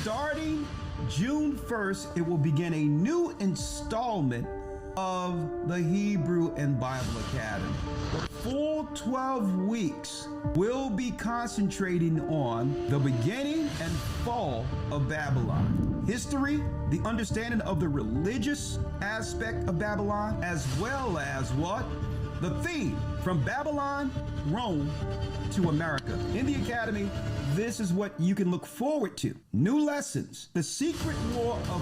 Starting June 1st, it will begin a new installment of the Hebrew and Bible Academy. The full 12 weeks will be concentrating on the beginning and fall of Babylon, history, the understanding of the religious aspect of Babylon, as well as what? The theme from Babylon, Rome to America. In the Academy, this is what you can look forward to. New lessons, the secret war of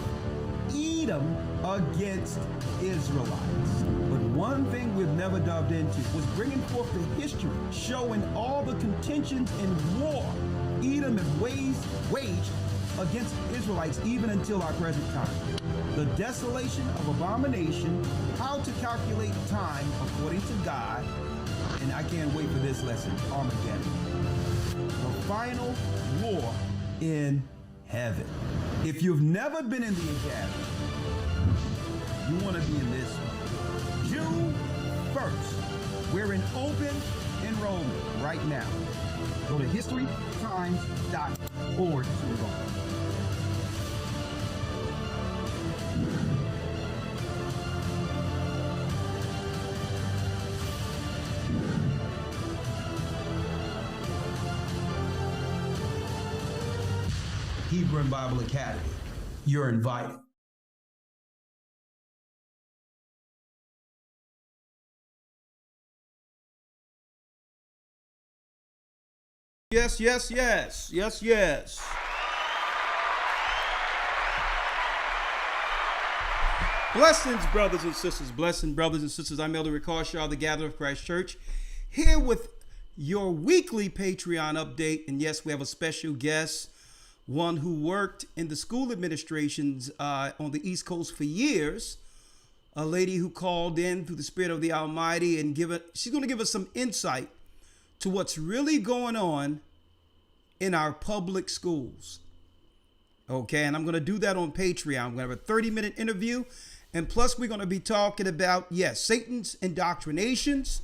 Edom against Israelites. But one thing we've never delved into was bringing forth the history, showing all the contentions and war Edom has waged against Israelites even until our present time. The desolation of abomination, how to calculate time according to God, and I can't wait for this lesson, Armageddon. The final war in heaven. If you've never been in the Academy, you want to be in this one. June 1st, we're in open enrollment right now. Go to historytimes.org to enroll. Hebrew and Bible Academy. You're invited. Yes, yes, yes, yes, yes. Blessings, brothers and sisters. Blessings, brothers and sisters. I'm Elder Rick Harshaw, the Gatherer of Christ Church, here with your weekly Patreon update. And yes, we have a special guest, one who worked in the school administrations on the East Coast for years, a lady who called in through the Spirit of the Almighty, and she's going to give us some insight to what's really going on in our public schools. Okay, and I'm going to do that on Patreon. I'm going to have a 30-minute interview, and plus we're going to be talking about, yes, Satan's indoctrinations,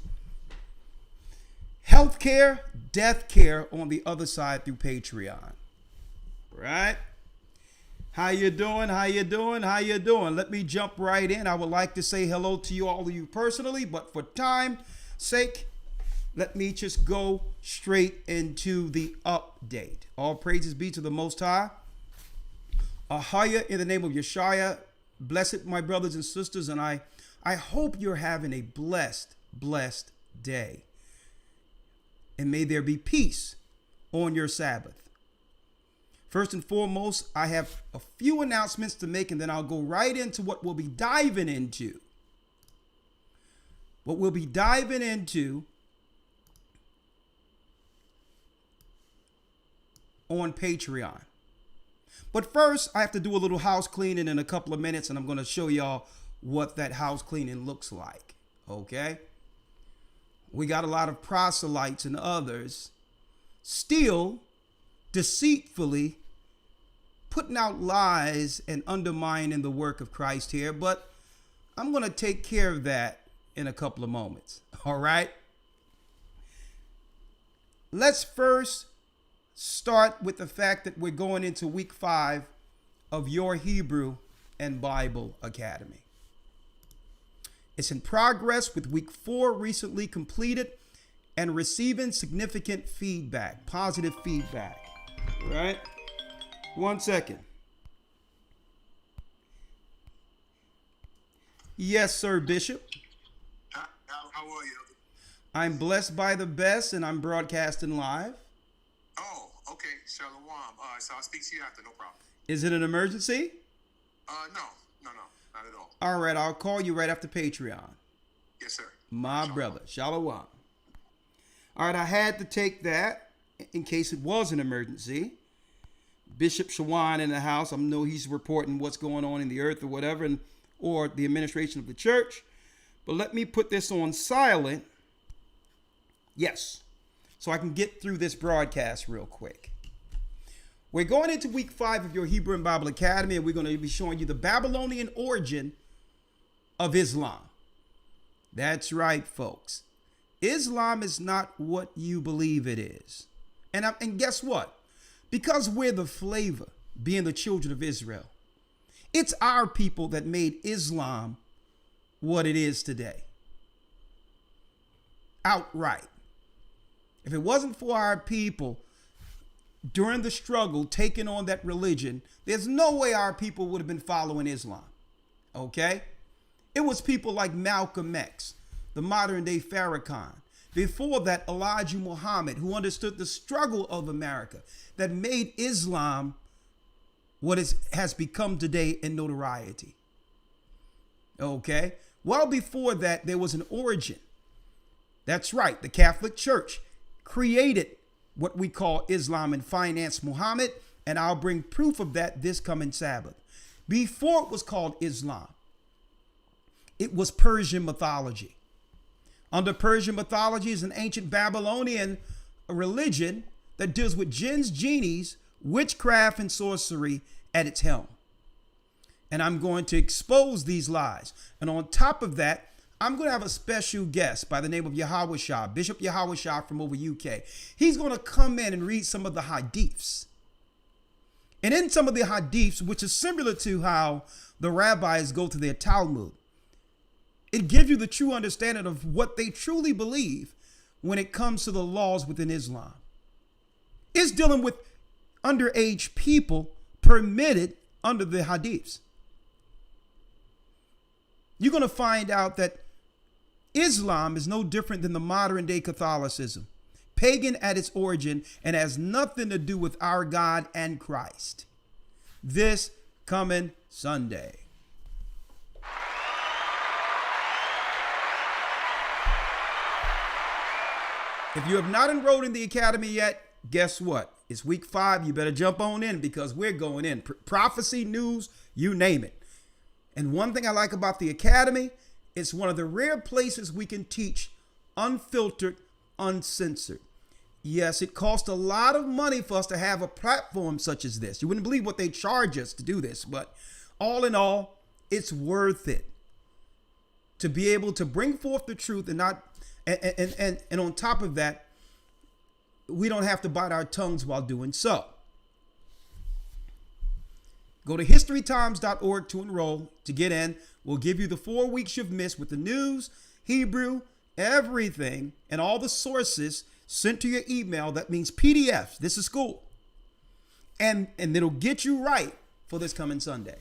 healthcare, death care on the other side through Patreon. Right? How you doing? How you doing? How you doing? Let me jump right in. I would like to say hello to you, all of you personally, but for time's sake, let me just go straight into the update. All praises be to the Most High. Ahaya in the name of Yeshua. Blessed, my brothers and sisters, and I hope you're having a blessed day. And may there be peace on your Sabbath. First and foremost, I have a few announcements to make, and then I'll go right into what we'll be diving into. What we'll be diving into on Patreon. But first, I have to do a little house cleaning in a couple of minutes, and I'm going to show y'all what that house cleaning looks like. Okay? We got a lot of proselytes and others still deceitfully putting out lies and undermining the work of Christ here, but I'm going to take care of that in a couple of moments. All right. Let's first start with the fact that we're going into week 5 of your Hebrew and Bible Academy. It's in progress with week 4 recently completed and receiving significant feedback, positive feedback. Right? 1 second. Yes, sir, Bishop. How are you? I'm blessed by the best, and I'm broadcasting live. Oh, okay. Shalom. So I'll speak to you after, no problem. Is it an emergency? No, not at all. All right, I'll call you right after Patreon. Yes, sir. My Shalom. brother. Shalom. All right, I had to take that in case it was an emergency. Bishop Shawan in the house. I know he's reporting what's going on in the earth or whatever, or the administration of the church. But let me put this on silent. Yes. So I can get through this broadcast real quick. We're going into week 5 of your Hebrew and Bible Academy, and we're going to be showing you the Babylonian origin of Islam. That's right, folks. Islam is not what you believe it is. And guess what? Because we're the flavor, being the children of Israel. It's our people that made Islam what it is today. Outright. If it wasn't for our people during the struggle taking on that religion, there's no way our people would have been following Islam. Okay? It was people like Malcolm X, the modern day Farrakhan. Before that, Elijah Muhammad, who understood the struggle of America, that made Islam what has become today in notoriety. Okay? Well before that, there was an origin. That's right. The Catholic Church created what we call Islam and financed Muhammad, and I'll bring proof of that this coming Sabbath. Before it was called Islam, it was Persian mythology. Under Persian mythology is an ancient Babylonian religion that deals with jinns, genies, witchcraft, and sorcery at its helm. And I'm going to expose these lies. And on top of that, I'm going to have a special guest by the name of Yahweh Shah, Bishop Yahweh Shah from over UK. He's going to come in and read some of the hadiths. And in some of the hadiths, which is similar to how the rabbis go to their Talmud, it gives you the true understanding of what they truly believe when it comes to the laws within Islam. It's dealing with underage people permitted under the hadiths. You're going to find out that Islam is no different than the modern day Catholicism, pagan at its origin, and has nothing to do with our God and Christ. This coming Sunday. If you have not enrolled in the academy yet, guess what? It's week 5. You better jump on in because we're going in. Prophecy, news, you name it. And one thing I like about the academy, it's one of the rare places we can teach unfiltered, uncensored. Yes, it costs a lot of money for us to have a platform such as this. You wouldn't believe what they charge us to do this, but all in all, it's worth it to be able to bring forth the truth and not. And on top of that, we don't have to bite our tongues while doing so. Go to historytimes.org to enroll, to get in. We'll give you the 4 weeks you've missed with the news, Hebrew, everything, and all the sources sent to your email. That means PDFs. This is school. And it'll get you right for this coming Sunday.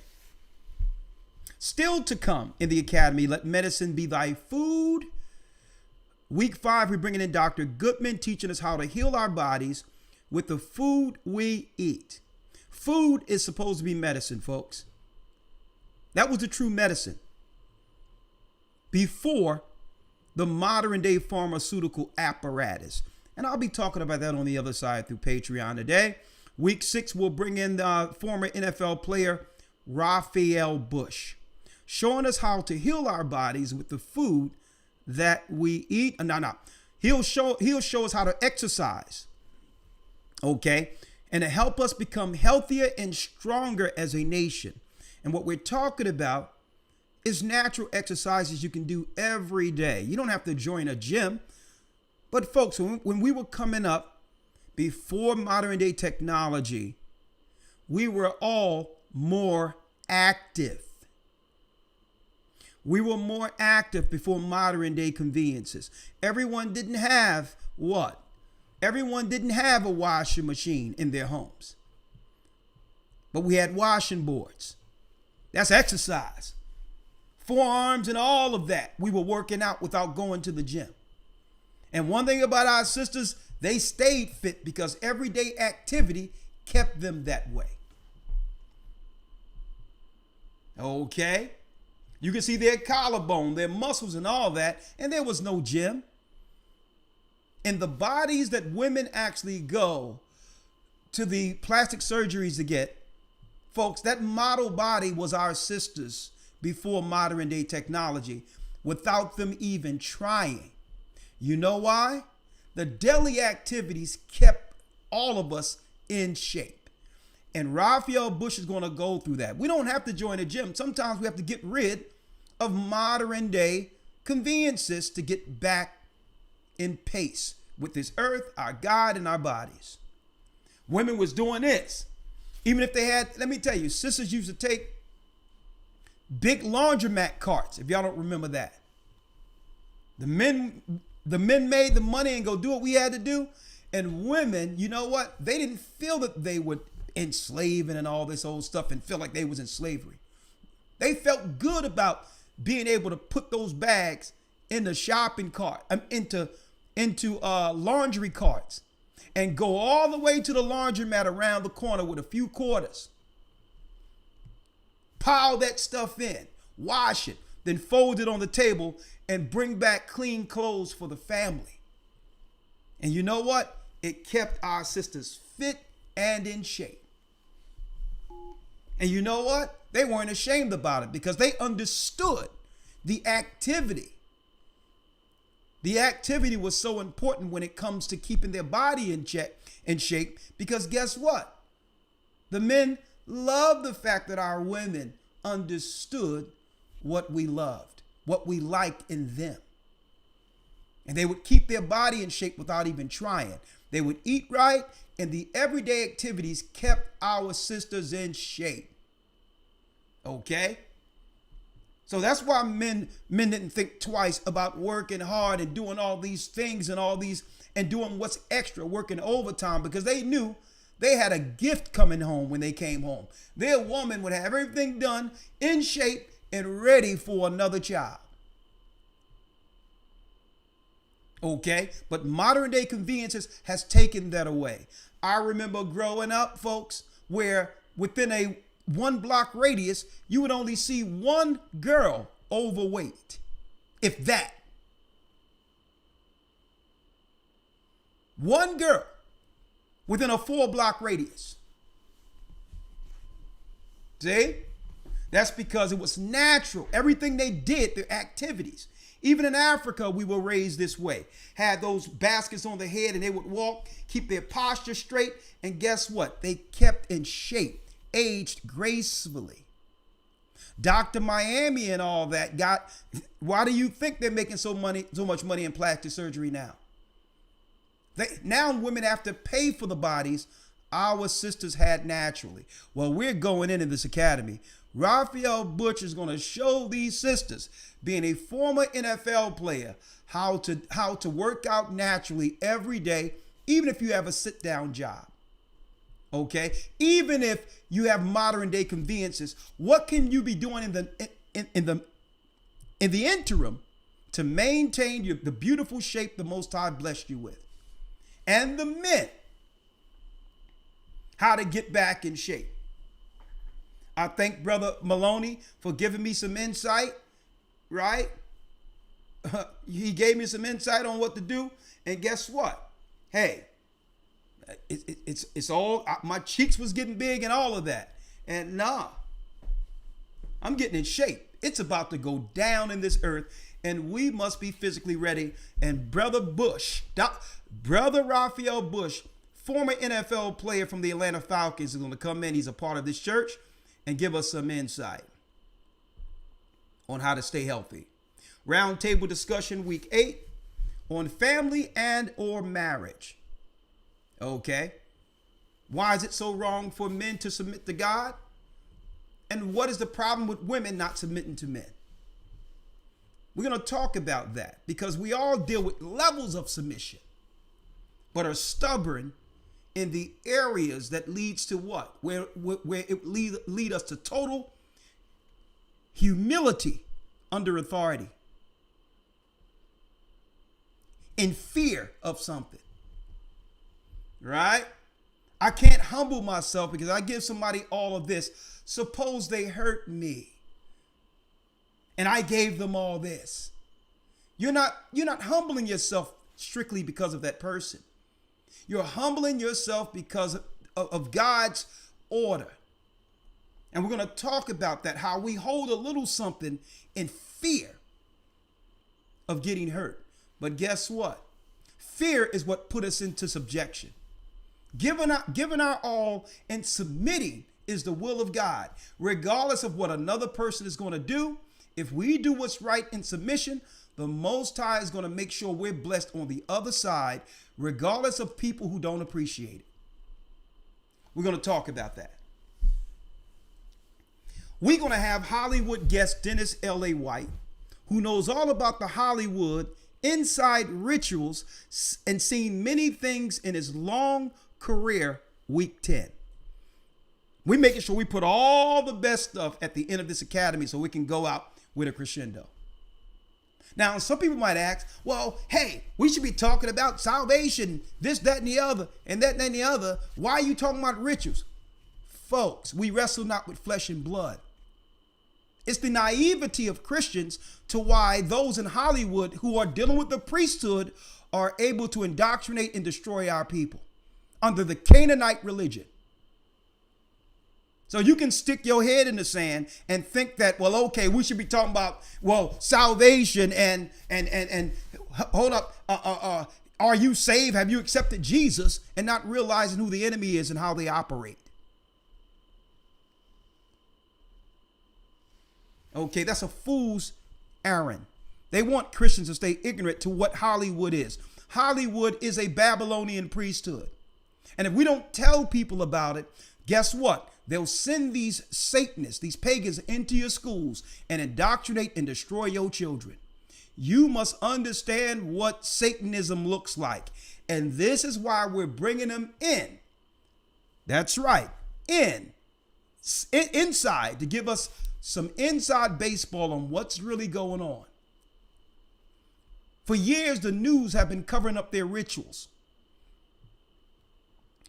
Still to come in the academy, let medicine be thy food. Week 5, we're bringing in Dr. Goodman, teaching us how to heal our bodies with the food we eat. Food is supposed to be medicine, folks. That was the true medicine before the modern day pharmaceutical apparatus. And I'll be talking about that on the other side through Patreon today. Week 6, we'll bring in the former NFL player, Raphael Bush, showing us how to heal our bodies with the food that we eat. He'll show us how to exercise. Okay. And to help us become healthier and stronger as a nation. And what we're talking about is natural exercises you can do every day. You don't have to join a gym. But folks, when we were coming up before modern day technology, we were all more active. We were more active before modern day conveniences. Everyone didn't have what? Everyone didn't have a washing machine in their homes. But we had washing boards. That's exercise. Forearms and all of that. We were working out without going to the gym. And one thing about our sisters, they stayed fit because everyday activity kept them that way. Okay. You can see their collarbone, their muscles and all that. And there was no gym. And the bodies that women actually go to the plastic surgeries to get, folks, that model body was our sisters before modern day technology without them even trying. You know why? The daily activities kept all of us in shape. And Raphael Bush is going to go through that. We don't have to join a gym. Sometimes we have to get rid of modern day conveniences to get back in pace with this earth, our God, and our bodies. Women was doing this Even if they had, let me tell you, sisters used to take big laundromat carts, if y'all don't remember that. The men made the money and go do what we had to do. And women, you know what? They didn't feel that they were enslaving and all this old stuff and feel like they was in slavery. They felt good about being able to put those bags in the shopping cart, into laundry carts, and go all the way to the laundromat around the corner with a few quarters. Pile that stuff in, wash it, then fold it on the table and bring back clean clothes for the family. And you know what? It kept our sisters fit and in shape. And you know what? They weren't ashamed about it because they understood the activity. The activity was so important when it comes to keeping their body in check and shape, because guess what? The men loved the fact that our women understood what we loved, what we liked in them. And they would keep their body in shape without even trying. They would eat right, and the everyday activities kept our sisters in shape. Okay? So that's why men didn't think twice about working hard and doing all these things and doing what's extra, working overtime, because they knew they had a gift coming home when they came home. Their woman would have everything done, in shape, and ready for another child. Okay? But modern day conveniences has taken that away. I remember growing up, folks, where within a 1 block radius, you would only see one girl overweight, if that. One girl within a 4 block radius. See? That's because it was natural. Everything they did, their activities. Even in Africa, we were raised this way. Had those baskets on their head and they would walk, keep their posture straight. And guess what? They kept in shape, aged gracefully. Dr. Miami and all that why do you think they're making so much money in plastic surgery now? Now women have to pay for the bodies our sisters had naturally. Well, we're going into this academy. Raphael Butch is going to show these sisters, being a former NFL player, how to work out naturally every day, even if you have a sit-down job. Okay? Even if you have modern day conveniences, what can you be doing in the interim to maintain the beautiful shape the Most High blessed you with? And the men, how to get back in shape. I thank Brother Maloney for giving me some insight, right? He gave me some insight on what to do. And guess what? Hey, it's all, my cheeks was getting big and all of that. And nah, I'm getting in shape. It's about to go down in this earth, and we must be physically ready. And Brother Raphael Bush, former NFL player from the Atlanta Falcons, is going to come in. He's a part of this church and give us some insight on how to stay healthy. Roundtable discussion week 8 on family and or marriage. Okay. Why is it so wrong for men to submit to God? And what is the problem with women not submitting to men? We're going to talk about that because we all deal with levels of submission, but are stubborn in the areas that leads to what? Where it lead us to total humility under authority, in fear of something, right? I can't humble myself because I give somebody all of this. Suppose they hurt me and I gave them all this. You're not humbling yourself strictly because of that person. You're humbling yourself because of God's order. And we're going to talk about that, how we hold a little something in fear of getting hurt. But guess what? Fear is what put us into subjection. Giving our all and submitting is the will of God. Regardless of what another person is going to do, if we do what's right in submission, the Most High is going to make sure we're blessed on the other side, regardless of people who don't appreciate it. We're going to talk about that. We're going to have Hollywood guest Dennis L.A. White, who knows all about the Hollywood inside rituals and seen many things in his long career. Week 10. We're making sure we put all the best stuff at the end of this academy so we can go out with a crescendo. Now, some people might ask, well, hey, we should be talking about salvation, this, that, and the other, and that, and the other. Why are you talking about rituals? Folks, we wrestle not with flesh and blood. It's the naivety of Christians to why those in Hollywood who are dealing with the priesthood are able to indoctrinate and destroy our people under the Canaanite religion. So you can stick your head in the sand and think that, well, okay, we should be talking about, well, salvation and hold up, are you saved? Have you accepted Jesus? And not realizing who the enemy is and how they operate. Okay, that's a fool's errand. They want Christians to stay ignorant to what Hollywood is. Hollywood is a Babylonian priesthood. And if we don't tell people about it, guess what? They'll send these Satanists, these pagans into your schools and indoctrinate and destroy your children. You must understand what Satanism looks like. And this is why we're bringing them in. That's right. Inside to give us some inside baseball on what's really going on. For years, the news have been covering up their rituals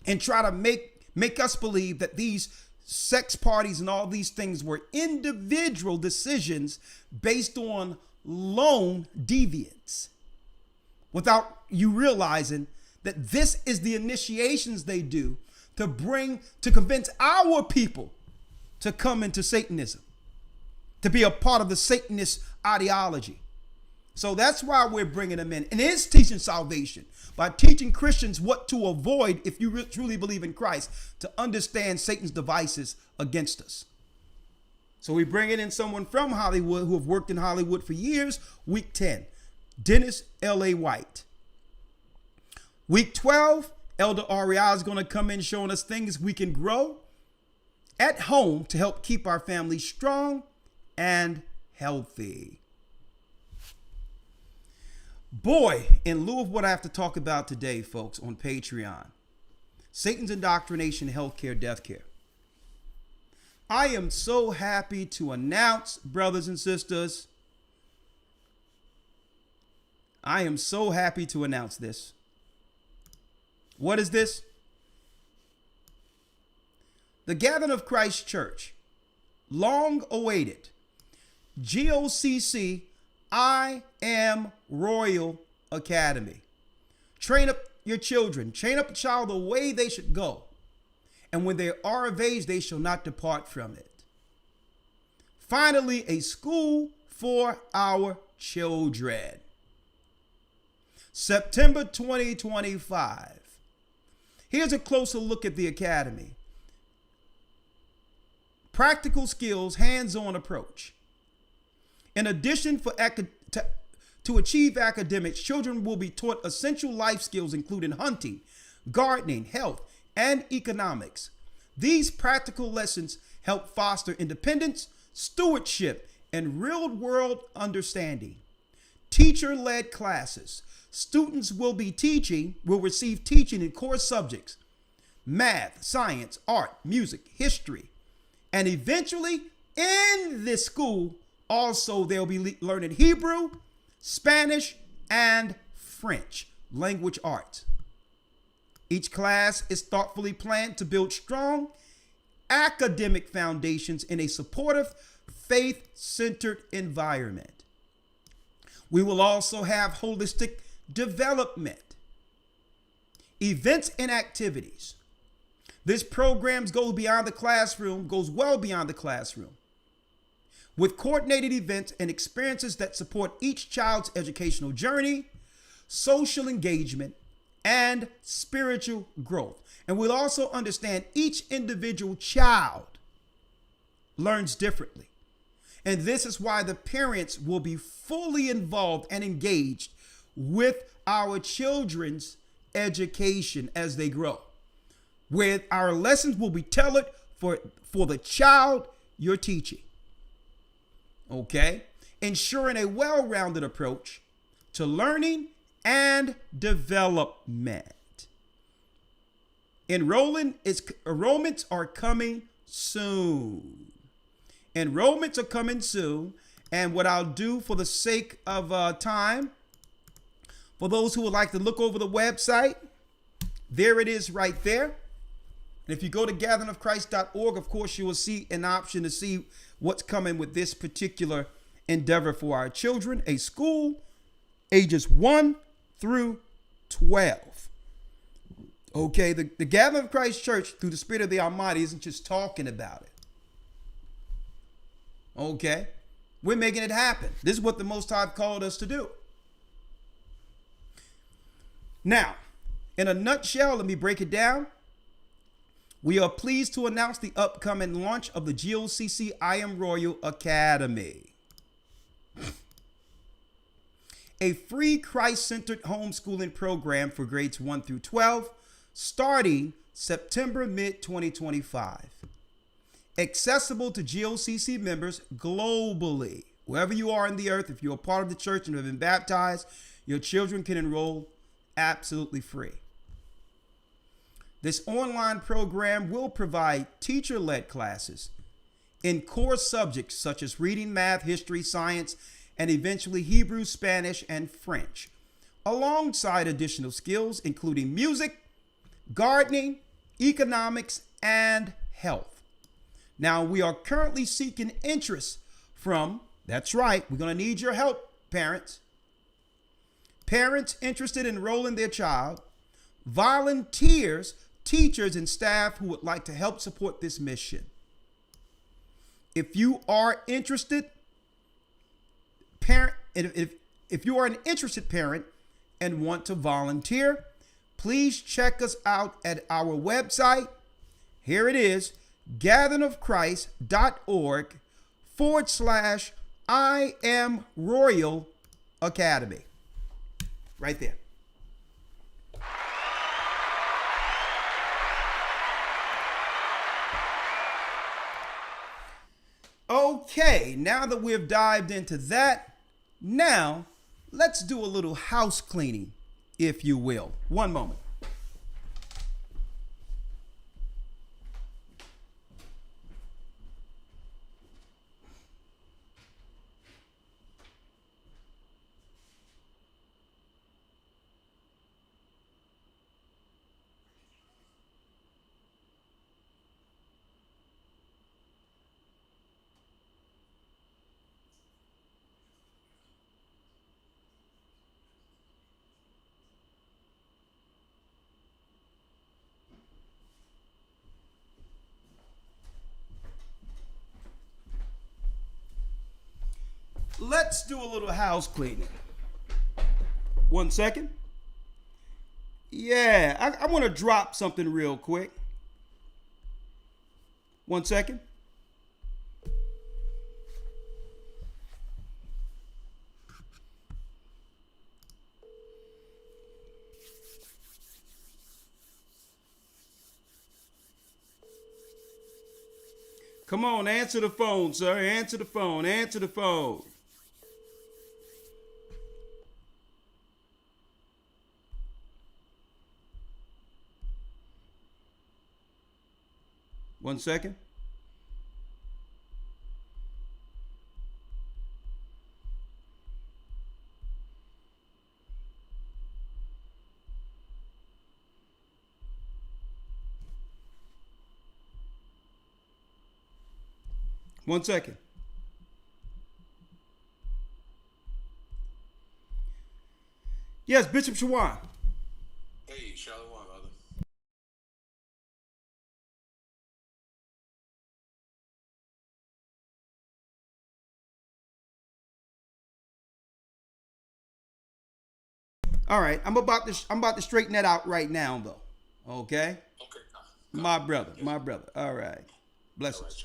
and try to make us believe that these sex parties and all these things were individual decisions based on lone deviants, without you realizing that this is the initiations they do to convince our people to come into Satanism, to be a part of the Satanist ideology. So that's why we're bringing them in. And it's teaching salvation by teaching Christians what to avoid if you truly believe in Christ, to understand Satan's devices against us. So we're bringing in someone from Hollywood who have worked in Hollywood for years. Week 10, Dennis L.A. White. Week 12, Elder Ariel is going to come in showing us things we can grow at home to help keep our families strong and healthy. Boy, in lieu of what I have to talk about today, folks, on Patreon, Satan's indoctrination, healthcare, death care. I am so happy to announce, brothers and sisters, I am so happy to announce this. What is this? The Gathering of Christ Church, long awaited, GOCC, I Am Royal Academy. Train up your children. Train up a child the way they should go. And when they are of age, they shall not depart from it. Finally, a school for our children. September 2025. Here's a closer look at the academy. Practical skills, hands-on approach. In addition, to achieve academics, children will be taught essential life skills, including hunting, gardening, health, and economics. These practical lessons help foster independence, stewardship, and real-world understanding. Teacher-led classes. Students will receive teaching in core subjects: math, science, art, music, history, and eventually in this school, also, they'll be learning Hebrew, Spanish, and French language arts. Each class is thoughtfully planned to build strong academic foundations in a supportive, faith-centered environment. We will also have holistic development, events and activities. This program goes well beyond the classroom, with coordinated events and experiences that support each child's educational journey, social engagement, and spiritual growth. And we'll also understand each individual child learns differently. And this is why the parents will be fully involved and engaged with our children's education as they grow, where our lessons will be tailored for the child your teaching. Okay? Ensuring a well-rounded approach to learning and development. Enrollments are coming soon. Enrollments are coming soon. And what I'll do for the sake of time, for those who would like to look over the website, there it is right there. And if you go to gatheringofchrist.org, of course, you will see an option to see what's coming with this particular endeavor for our children, a school ages 1 through 12. Okay, the Gathering of Christ Church, through the Spirit of the Almighty, isn't just talking about it. Okay, we're making it happen. This is what the Most High called us to do. Now, in a nutshell, let me break it down. We are pleased to announce the upcoming launch of the GOCC I Am Royal Academy, a free Christ-centered homeschooling program for grades 1 through 12, starting September mid-2025. Accessible to GOCC members globally. Wherever you are in the earth, if you're a part of the church and have been baptized, your children can enroll absolutely free. This online program will provide teacher-led classes in core subjects such as reading, math, history, science, and eventually Hebrew, Spanish, and French, alongside additional skills including music, gardening, economics, and health. Now, we are currently seeking interest from, that's right, we're going to need your help, parents. Parents interested in enrolling their child, volunteers, teachers, and staff who would like to help support this mission. If you are interested, if you are an interested parent and want to volunteer, please check us out at our website. Here it is, gatheringofchrist.org/I Am Royal Academy. Right there. Okay, now that we've dived into that, now let's do a little house cleaning, if you will. One moment. Let's do a little house cleaning. 1 second. Yeah, I want to drop something real quick. 1 second. Come on, answer the phone, sir. Answer the phone. Answer the phone. One second. One second. Yes, Bishop Shawan. Hey, Shalom, brother. All right, I'm about to straighten that out right now, though. Okay. Okay. My brother. All right. Blessings. All right,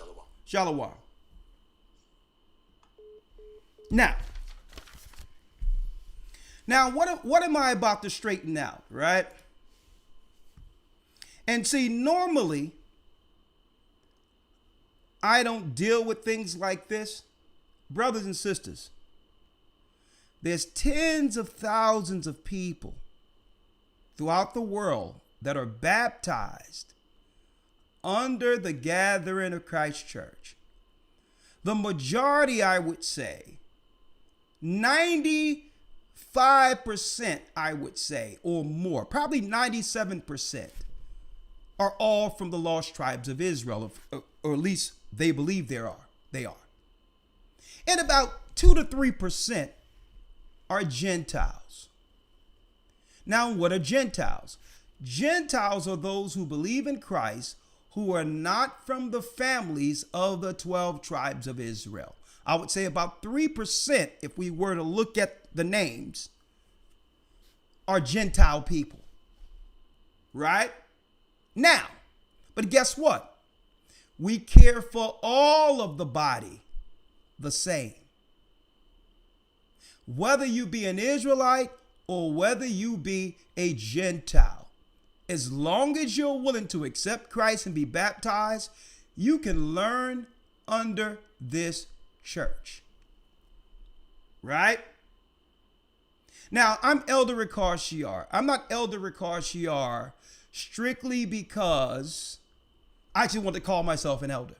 Shalom. Shalom. Now, what am I about to straighten out, right? And see, normally, I don't deal with things like this, brothers and sisters, there's tens of thousands of people throughout the world that are baptized under the gathering of Christ Church. The majority, I would say, 95%, I would say, or more, probably 97%, are all from the lost tribes of Israel, or at least they believe they are. And about 2 to 3% are Gentiles. Now, what are Gentiles? Gentiles are those who believe in Christ who are not from the families of the 12 tribes of Israel. I would say about 3%, if we were to look at the names, are Gentile people. Right? Now, but guess what? We care for all of the body the same. Whether you be an Israelite or whether you be a Gentile, as long as you're willing to accept Christ and be baptized, you can learn under this church. Right? Now, I'm Elder Ricard Shiar. I'm not Elder Ricard Shiar strictly because I actually want to call myself an elder.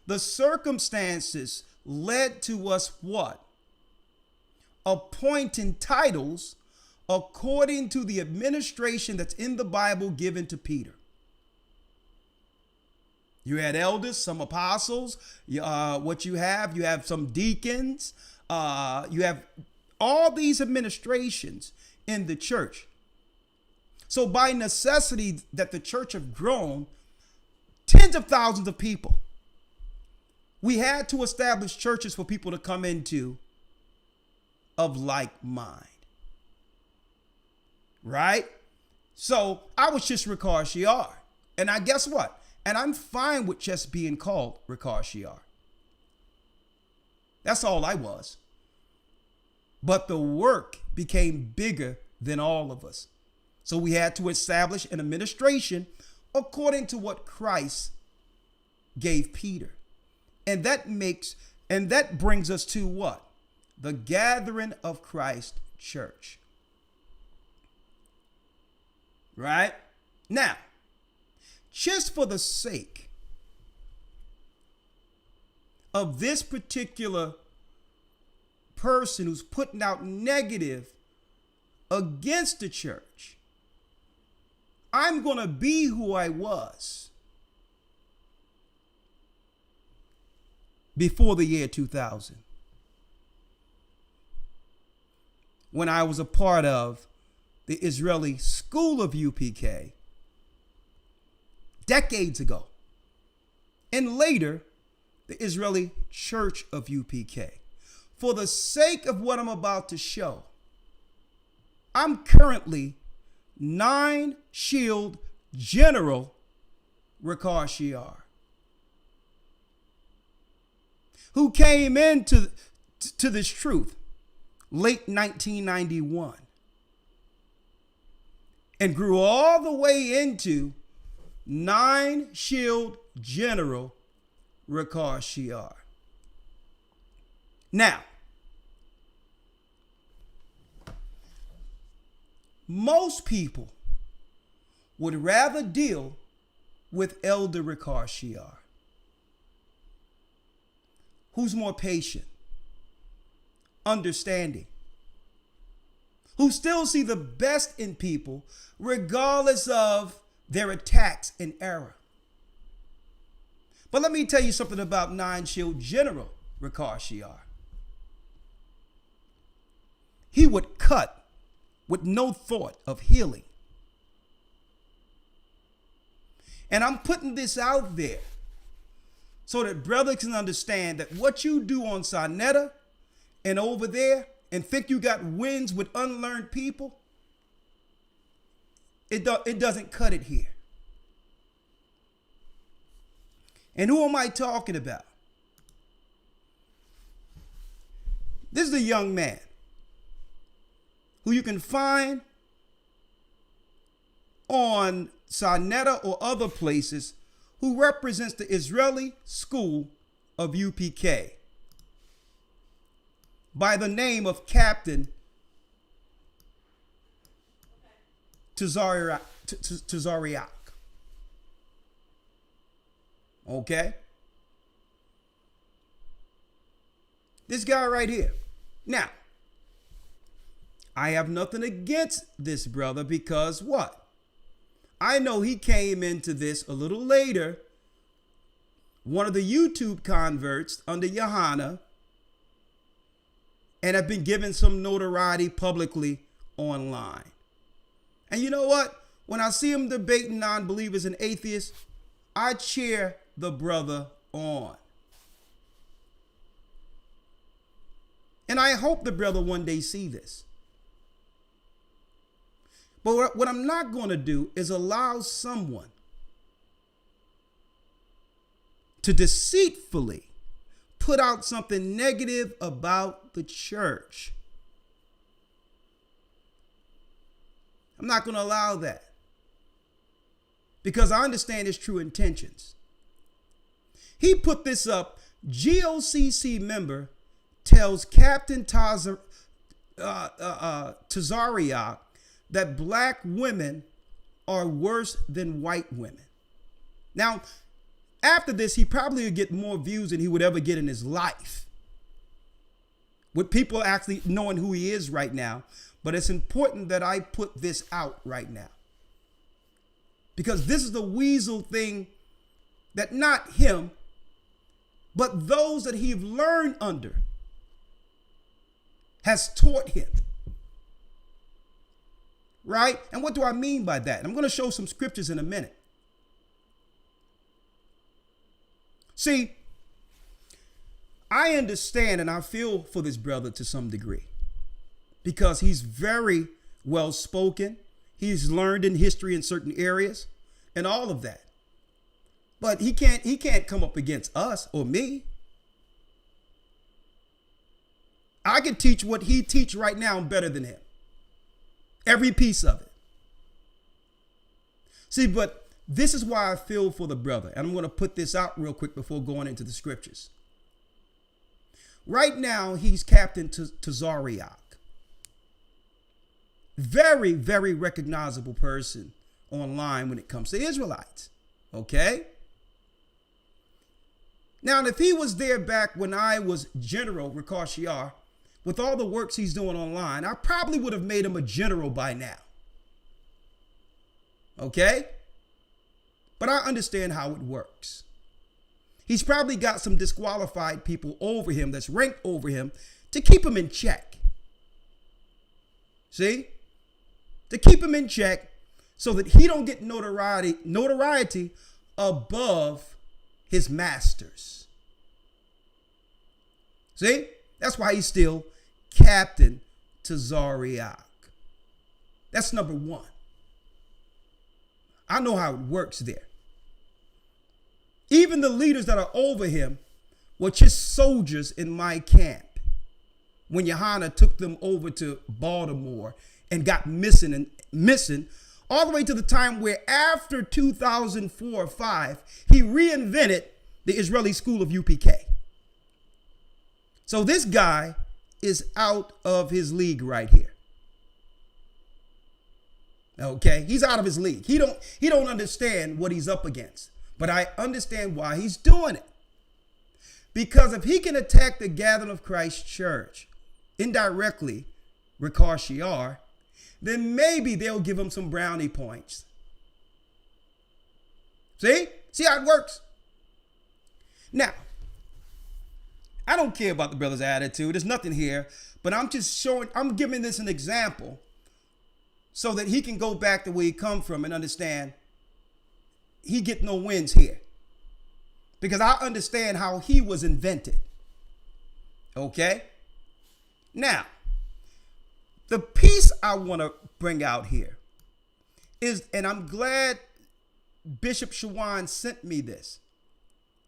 The circumstances led to us what? Appointing titles according to the administration that's in the Bible given to Peter. You had elders, some apostles. You have some deacons. You have all these administrations in the church. So by necessity that the church have grown, tens of thousands of people, we had to establish churches for people to come into of like mind. Right? So I was just Ricard Shiar. And I guess what? And I'm fine with just being called Ricard Shiar. That's all I was. But the work became bigger than all of us. So we had to establish an administration according to what Christ gave Peter. And that brings us to what? The gathering of Christ Church. Right? Now, just for the sake of this particular person who's putting out negative against the church, I'm going to be who I was before the year 2000, when I was a part of the Israeli School of UPK decades ago, and later the Israeli Church of UPK. For the sake of what I'm about to show, I'm currently 9 Shield General Ricard Shiar, who came into this truth late 1991 and grew all the way into 9 Shield General Ricard Shiar. Now, most people would rather deal with Elder Ricard Shiar, who's more patient, understanding, who still see the best in people regardless of their attacks and error. But let me tell you something about 9 Shield General Ricard Shiar. He would cut with no thought of healing. And I'm putting this out there so that brothers can understand that what you do on Sarnetta and over there and think you got wins with unlearned people, it doesn't cut it here. And who am I talking about? This is a young man who you can find on Sarnetta or other places who represents the Israeli school of UPK by the name of Captain Tazariak. Okay? This guy right here. Now, I have nothing against this brother because what? I know he came into this a little later. One of the YouTube converts under Johanna, and have been given some notoriety publicly online. And you know what? When I see him debating non-believers and atheists, I cheer the brother on. And I hope the brother one day see this. But what I'm not going to do is allow someone to deceitfully put out something negative about the church. I'm not going to allow that because I understand his true intentions. He put this up. GOCC member tells Captain Tazariak that black women are worse than white women. Now, after this, he probably would get more views than he would ever get in his life, with people actually knowing who he is right now. But it's important that I put this out right now, because this is the weasel thing that not him, but those that he've learned under has taught him. Right? And what do I mean by that? I'm going to show some scriptures in a minute. See, I understand and I feel for this brother to some degree because he's very well spoken. He's learned in history in certain areas and all of that. But he can't come up against us or me. I can teach what he teach right now better than him. Every piece of it. See, but this is why I feel for the brother. And I'm going to put this out real quick before going into the scriptures. Right now, he's Captain Tazariak. Very, very recognizable person online when it comes to Israelites. Okay? Now, if he was there back when I was General Gocc, with all the works he's doing online, I probably would have made him a general by now. Okay? But I understand how it works. He's probably got some disqualified people over him that's ranked over him to keep him in check. See? To keep him in check so that he don't get notoriety above his masters. See? That's why he's still Captain Tazariak. That's number one. I know how it works there. Even the leaders that are over him were just soldiers in my camp when Johanna took them over to Baltimore and got missing all the way to the time where after 2004 or 5, he reinvented the Israeli school of UPK. So this guy is out of his league right here. Okay, he's out of his league. He don't understand what he's up against, but I understand why he's doing it. Because if he can attack the Gathering of Christ Church indirectly, Gocc, then maybe they'll give him some brownie points. See how it works? Now, I don't care about the brother's attitude. There's nothing here, but I'm giving this an example so that he can go back to where he come from and understand he get no wins here. Because I understand how he was invented. Okay? Now, the piece I want to bring out here is, and I'm glad Bishop Shawan sent me this,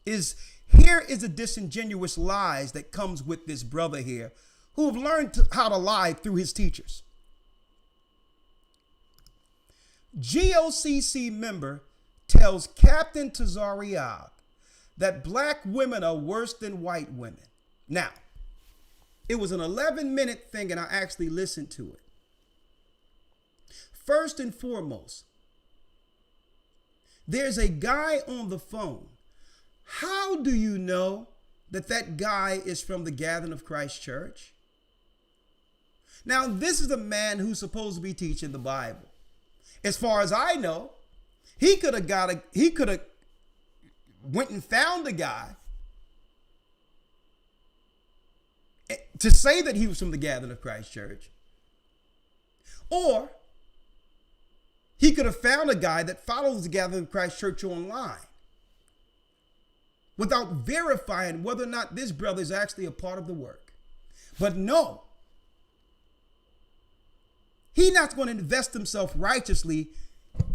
is here is the disingenuous lies that comes with this brother here who have learned how to lie through his teachers. GOCC member tells Captain Tazariak that black women are worse than white women. Now, it was an 11-minute thing, and I actually listened to it. First and foremost, there's a guy on the phone. How do you know that that guy is from the Gathering of Christ Church? Now, this is a man who's supposed to be teaching the Bible. As far as I know, he could have went and found a guy to say that he was from the Gathering of Christ Church. Or he could have found a guy that follows the Gathering of Christ Church online without verifying whether or not this brother is actually a part of the work. But no, he's not going to invest himself righteously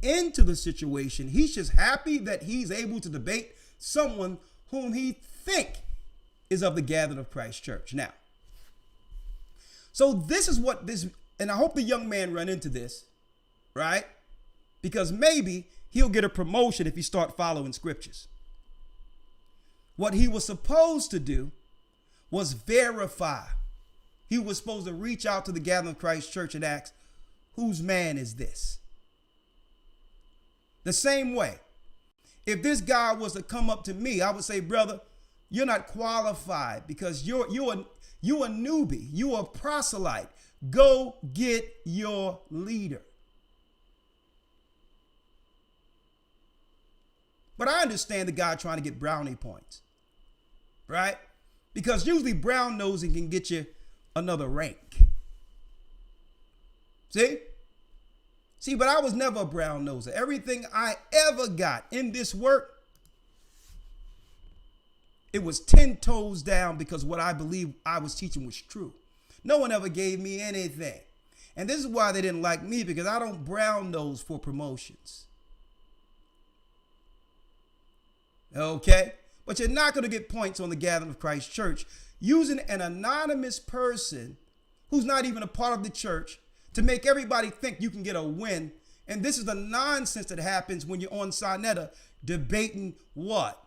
into the situation. He's just happy that he's able to debate someone whom he think is of the Gathering of Christ Church. Now, so this is what this, and I hope the young man run into this, right? Because maybe he'll get a promotion if he start following scriptures. What he was supposed to do was verify. He was supposed to reach out to the Gathering of Christ Church and ask, whose man is this? The same way, if this guy was to come up to me, I would say, brother, you're not qualified because you're a newbie. You're a proselyte. Go get your leader. But I understand the guy trying to get brownie points, right? Because usually brown nosing can get you another rank. See, but I was never a brown noser. Everything I ever got in this work, it was 10 toes down because what I believe I was teaching was true. No one ever gave me anything. And this is why they didn't like me, because I don't brown nose for promotions. Okay? But you're not going to get points on the Gathering of Christ Church using an anonymous person who's not even a part of the church to make everybody think you can get a win. And this is the nonsense that happens when you're on Sonetta debating what?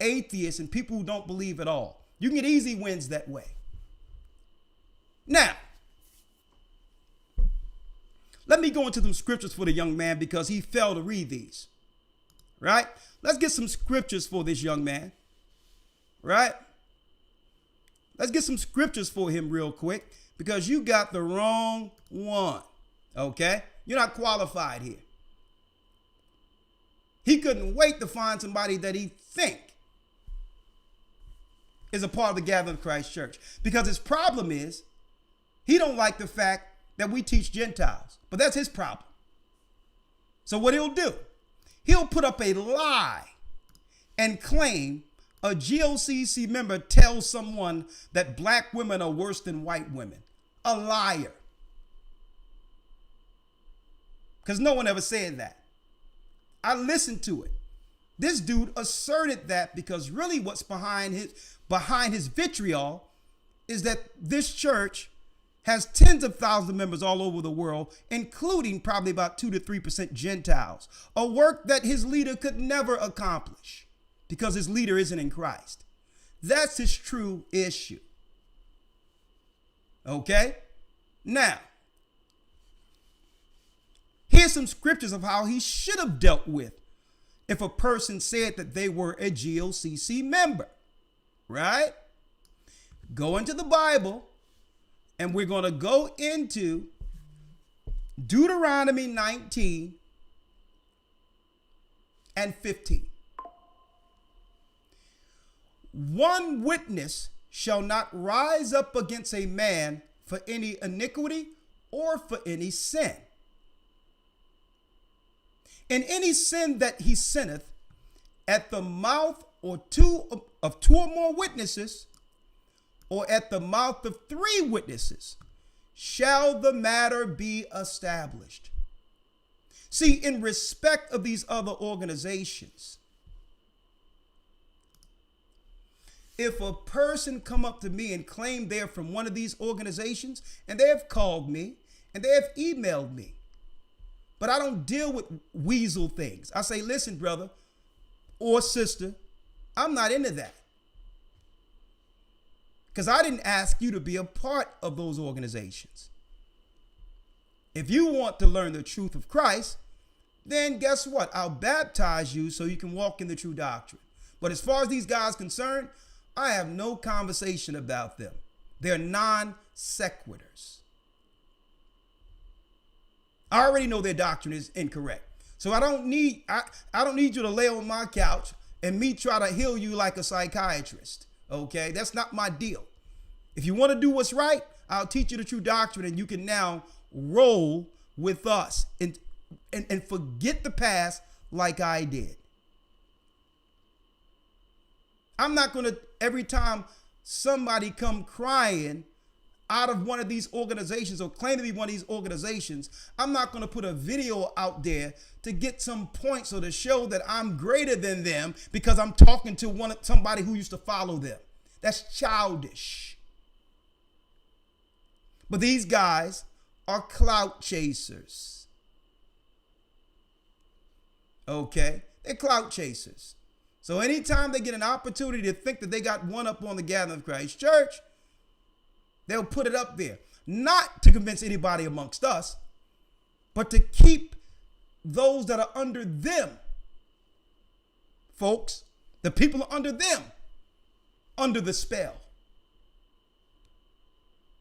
Atheists and people who don't believe at all. You can get easy wins that way. Now, let me go into some scriptures for the young man because he failed to read these. Right? Let's get some scriptures for this young man. Right? Let's get some scriptures for him real quick because you got the wrong one. Okay? You're not qualified here. He couldn't wait to find somebody that he think is a part of the Gathering of Christ Church, because his problem is he don't like the fact that we teach Gentiles, but that's his problem. So what he'll do, he'll put up a lie and claim a GOCC member tells someone that black women are worse than white women. A liar. Because no one ever said that. I listened to it. This dude asserted that because really what's behind his vitriol is that this church has tens of thousands of members all over the world, including probably about 2 to 3% Gentiles, a work that his leader could never accomplish because his leader isn't in Christ. That's his true issue. Okay? Now, here's some scriptures of how he should have dealt with if a person said that they were a GOCC member, right? Go into the Bible, and we're going to go into Deuteronomy 19 and 15. One witness shall not rise up against a man for any iniquity or for any sin. In any sin that he sinneth, at the mouth of two or more witnesses, or at the mouth of 3 witnesses, shall the matter be established. See, in respect of these other organizations, if a person come up to me and claim they're from one of these organizations, and they have called me, and they have emailed me, But I don't deal with weasel things. I say, listen, brother or sister, I'm not into that. Because I didn't ask you to be a part of those organizations. If you want to learn the truth of Christ, then guess what? I'll baptize you so you can walk in the true doctrine. But as far as these guys are concerned, I have no conversation about them. They're non sequiturs. I already know their doctrine is incorrect. So I don't need you to lay on my couch and me try to heal you like a psychiatrist. Okay? That's not my deal. If you want to do what's right, I'll teach you the true doctrine and you can now roll with us and forget the past like I did. I'm not going to, every time somebody come crying out of one of these organizations or claim to be one of these organizations, I'm not going to put a video out there to get some points or to show that I'm greater than them because I'm talking to somebody who used to follow them. That's childish. But these guys are clout chasers. Okay? They're clout chasers. So anytime they get an opportunity to think that they got one up on the Gathering of Christ Church, they'll put it up there. Not to convince anybody amongst us, but to keep those that are under them, folks, the people under them, under the spell.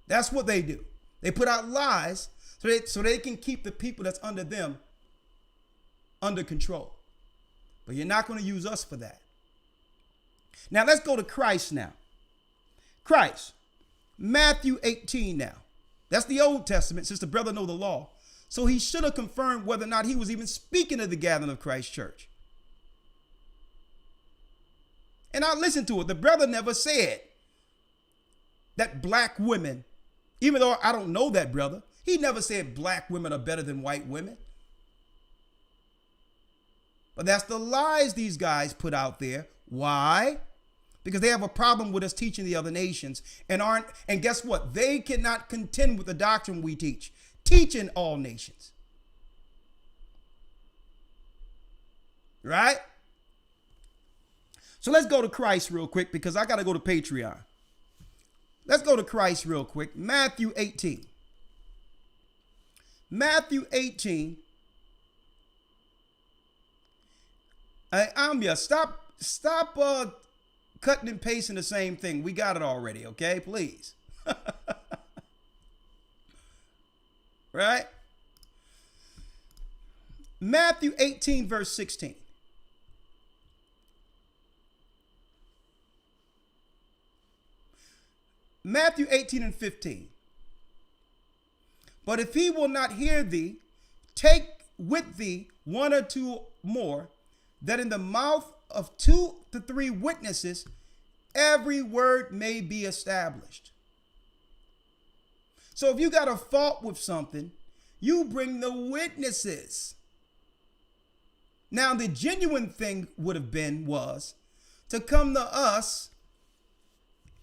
That's what they do. They put out lies so they can keep the people that's under them under control. But you're not going to use us for that. Now let's go to Christ now. Christ, Matthew 18 now. That's the Old Testament since the brother know the law. So he should have confirmed whether or not he was even speaking of the Gathering of Christ Church. And I listened to it. The brother never said that black women, even though I don't know that brother, he never said black women are better than white women. But that's the lies these guys put out there. Why? Because they have a problem with us teaching the other nations and guess what? They cannot contend with the doctrine we teach. Teaching all nations. Right? So let's go to Christ real quick because I got to go to Patreon. Let's go to Christ real quick. Matthew 18. Matthew 18. Amia, stop cutting and pasting the same thing. We got it already, okay? Please. Right? Matthew 18, verse 16. Matthew 18 and 15. But if he will not hear thee, take with thee one or two more, that in the mouth of 2 to 3 witnesses, every word may be established. So if you got a fault with something, you bring the witnesses. Now, the genuine thing was to come to us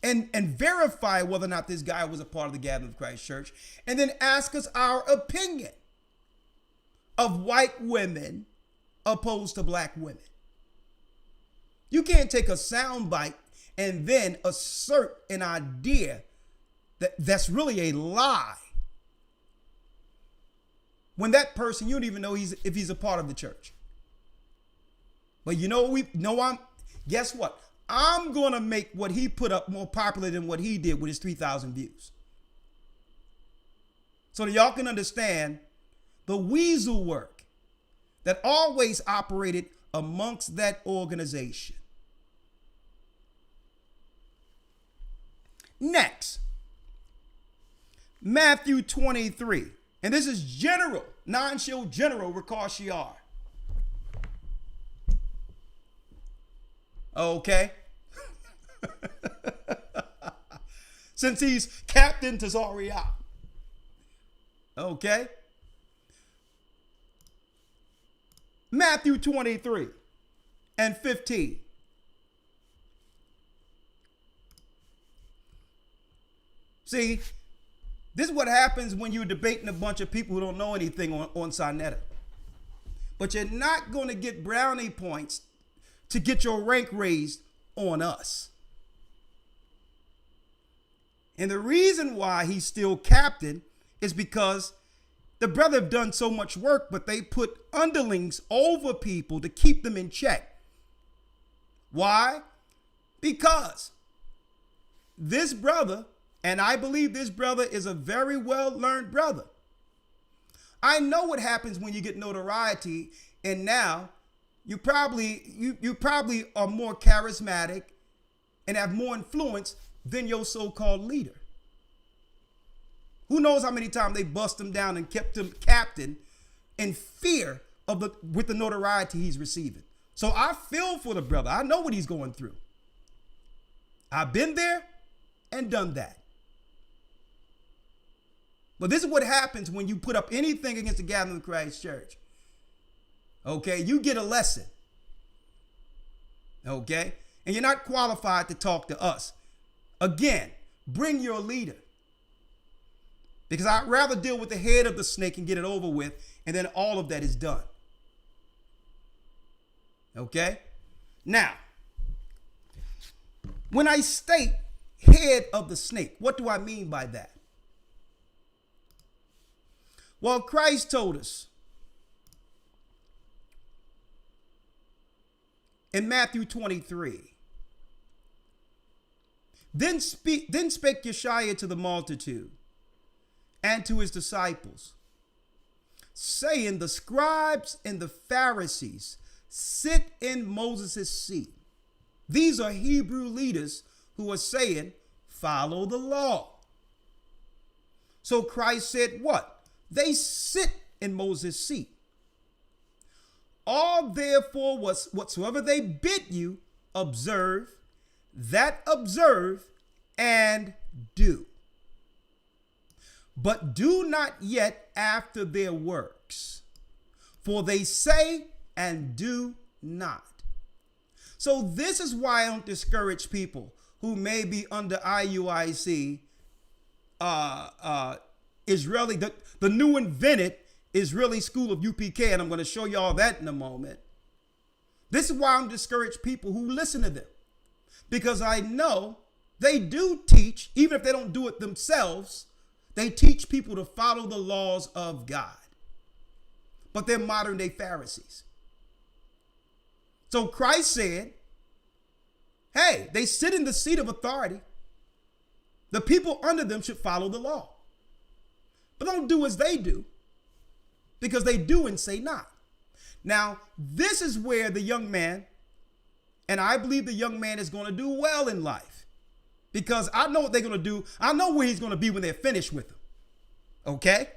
and verify whether or not this guy was a part of the Gathering of Christ Church, and then ask us our opinion of white women opposed to black women. You can't take a soundbite and then assert an idea that's really a lie. When that person, you don't even know if he's a part of the church. But you know guess what? I'm going to make what he put up more popular than what he did with his 3,000 views. So that y'all can understand the weasel work that always operated amongst that organization. Next, Matthew 23. And this is general, non-shield general Ricochet. Okay. Since he's Captain Tazariot. Okay. Matthew 23 and 15. See, this is what happens when you're debating a bunch of people who don't know anything on Sinetta. But you're not going to get brownie points to get your rank raised on us. And the reason why he's still captain is because the brother have done so much work, but they put underlings over people to keep them in check. Why? Because this brother, and I believe this brother is a very well-learned brother. I know what happens when you get notoriety, and now you probably are more charismatic and have more influence than your so-called leader. Who knows how many times they bust him down and kept him captain in fear with the notoriety he's receiving. So I feel for the brother. I know what he's going through. I've been there and done that. But this is what happens when you put up anything against the gathering of Christ Church. Okay, you get a lesson. Okay, and you're not qualified to talk to us. Again, bring your leader. Because I'd rather deal with the head of the snake and get it over with, and then all of that is done. Okay? Now, when I state head of the snake, what do I mean by that? Well, Christ told us in Matthew 23, Then spake Yeshua to the multitude and to his disciples, saying, the scribes and the Pharisees sit in Moses' seat. These are Hebrew leaders who are saying, follow the law. So Christ said what? They sit in Moses' seat. All therefore whatsoever they bid you, observe, that observe and do. But do not yet after their works, for they say and do not. So this is why I don't discourage people who may be under IUIC, Israeli, the new invented Israeli school of UPK, and I'm going to show you all that in a moment. This is why I'm discouraged people who listen to them, because I know they do teach, even if they don't do it themselves, they teach people to follow the laws of God. But they're modern day Pharisees. So Christ said, hey, they sit in the seat of authority. The people under them should follow the law. But don't do as they do, because they do and say not. Now, this is where the young man, and I believe the young man is going to do well in life, because I know what they're going to do. I know where he's going to be when they're finished with him. Okay?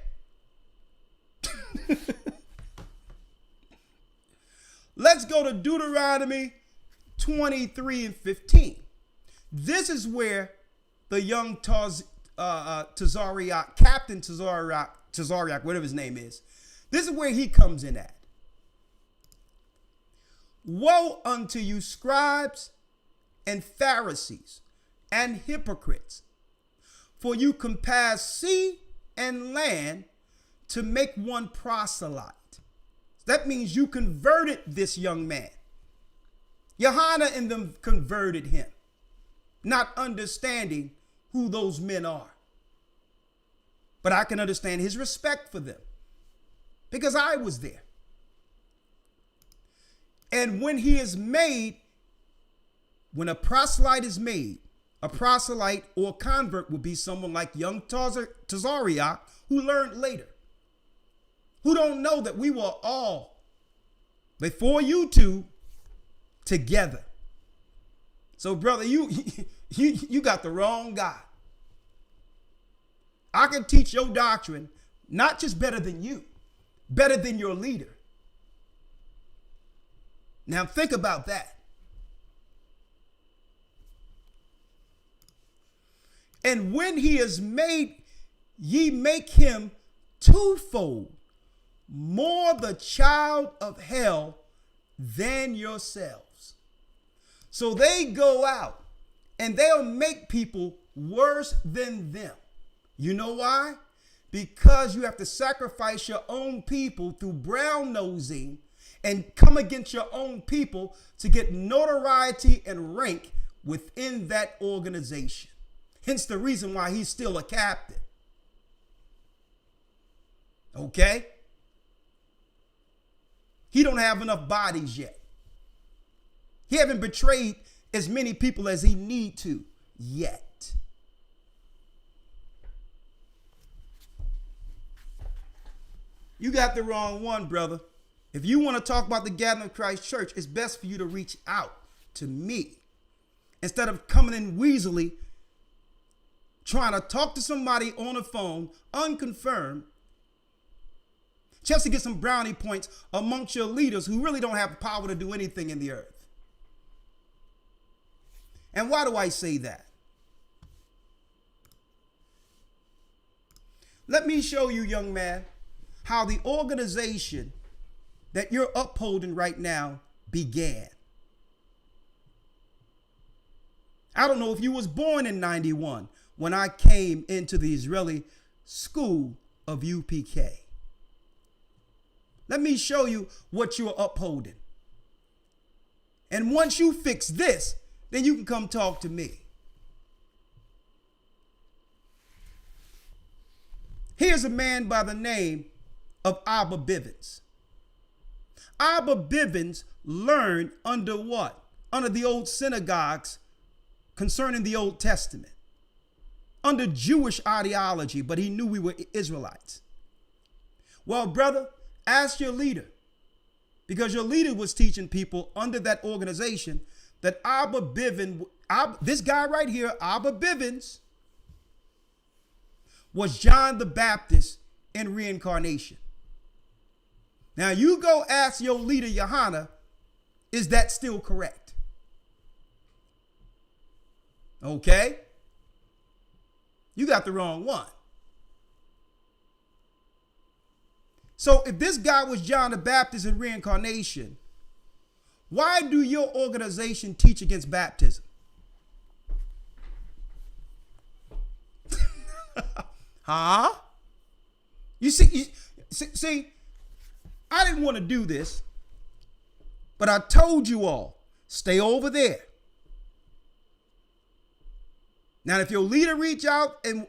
Let's go to Deuteronomy 23 and 15. This is where the young Tazariak, Captain Tazariak, whatever his name is, this is where he comes in at. Woe unto you, scribes and Pharisees and hypocrites, for you compass sea and land to make one proselyte. That means you converted this young man. Johanna and them converted him, not understanding who those men are. But I can understand his respect for them, because I was there. And when he is made, when a proselyte is made, a proselyte or convert will be someone like young Tazariak, who learned later, who don't know that we were all, before YouTube, together. So brother, you got the wrong guy. I can teach your doctrine, not just better than you, better than your leader. Now think about that. And when he is made, ye make him twofold more the child of hell than yourselves. So they go out and they'll make people worse than them. You know why? Because you have to sacrifice your own people through brown nosing and come against your own people to get notoriety and rank within that organization. Hence the reason why he's still a captain. Okay? He don't have enough bodies yet. He haven't betrayed as many people as he need to yet. You got the wrong one, brother. If you want to talk about the Gathering of Christ Church, it's best for you to reach out to me instead of coming in weaselly, trying to talk to somebody on the phone, unconfirmed, just to get some brownie points amongst your leaders who really don't have the power to do anything in the earth. And why do I say that? Let me show you, young man, how the organization that you're upholding right now began. I don't know if you was born in 91 when I came into the Israeli school of UPK. Let me show you what you're upholding. And once you fix this, then you can come talk to me. Here's a man by the name of Abba Bivens. Abba Bivens learned under what? Under the old synagogues concerning the Old Testament. Under Jewish ideology, but he knew we were Israelites. Well, brother, ask your leader, because your leader was teaching people under that organization that Abba Bivens, this guy right here, Abba Bivens, was John the Baptist in reincarnation. Now you go ask your leader, Johanna, is that still correct? Okay? You got the wrong one. So if this guy was John the Baptist in reincarnation, why do your organization teach against baptism? Huh? You see, I didn't want to do this, but I told you all, stay over there. Now, if your leader reach out and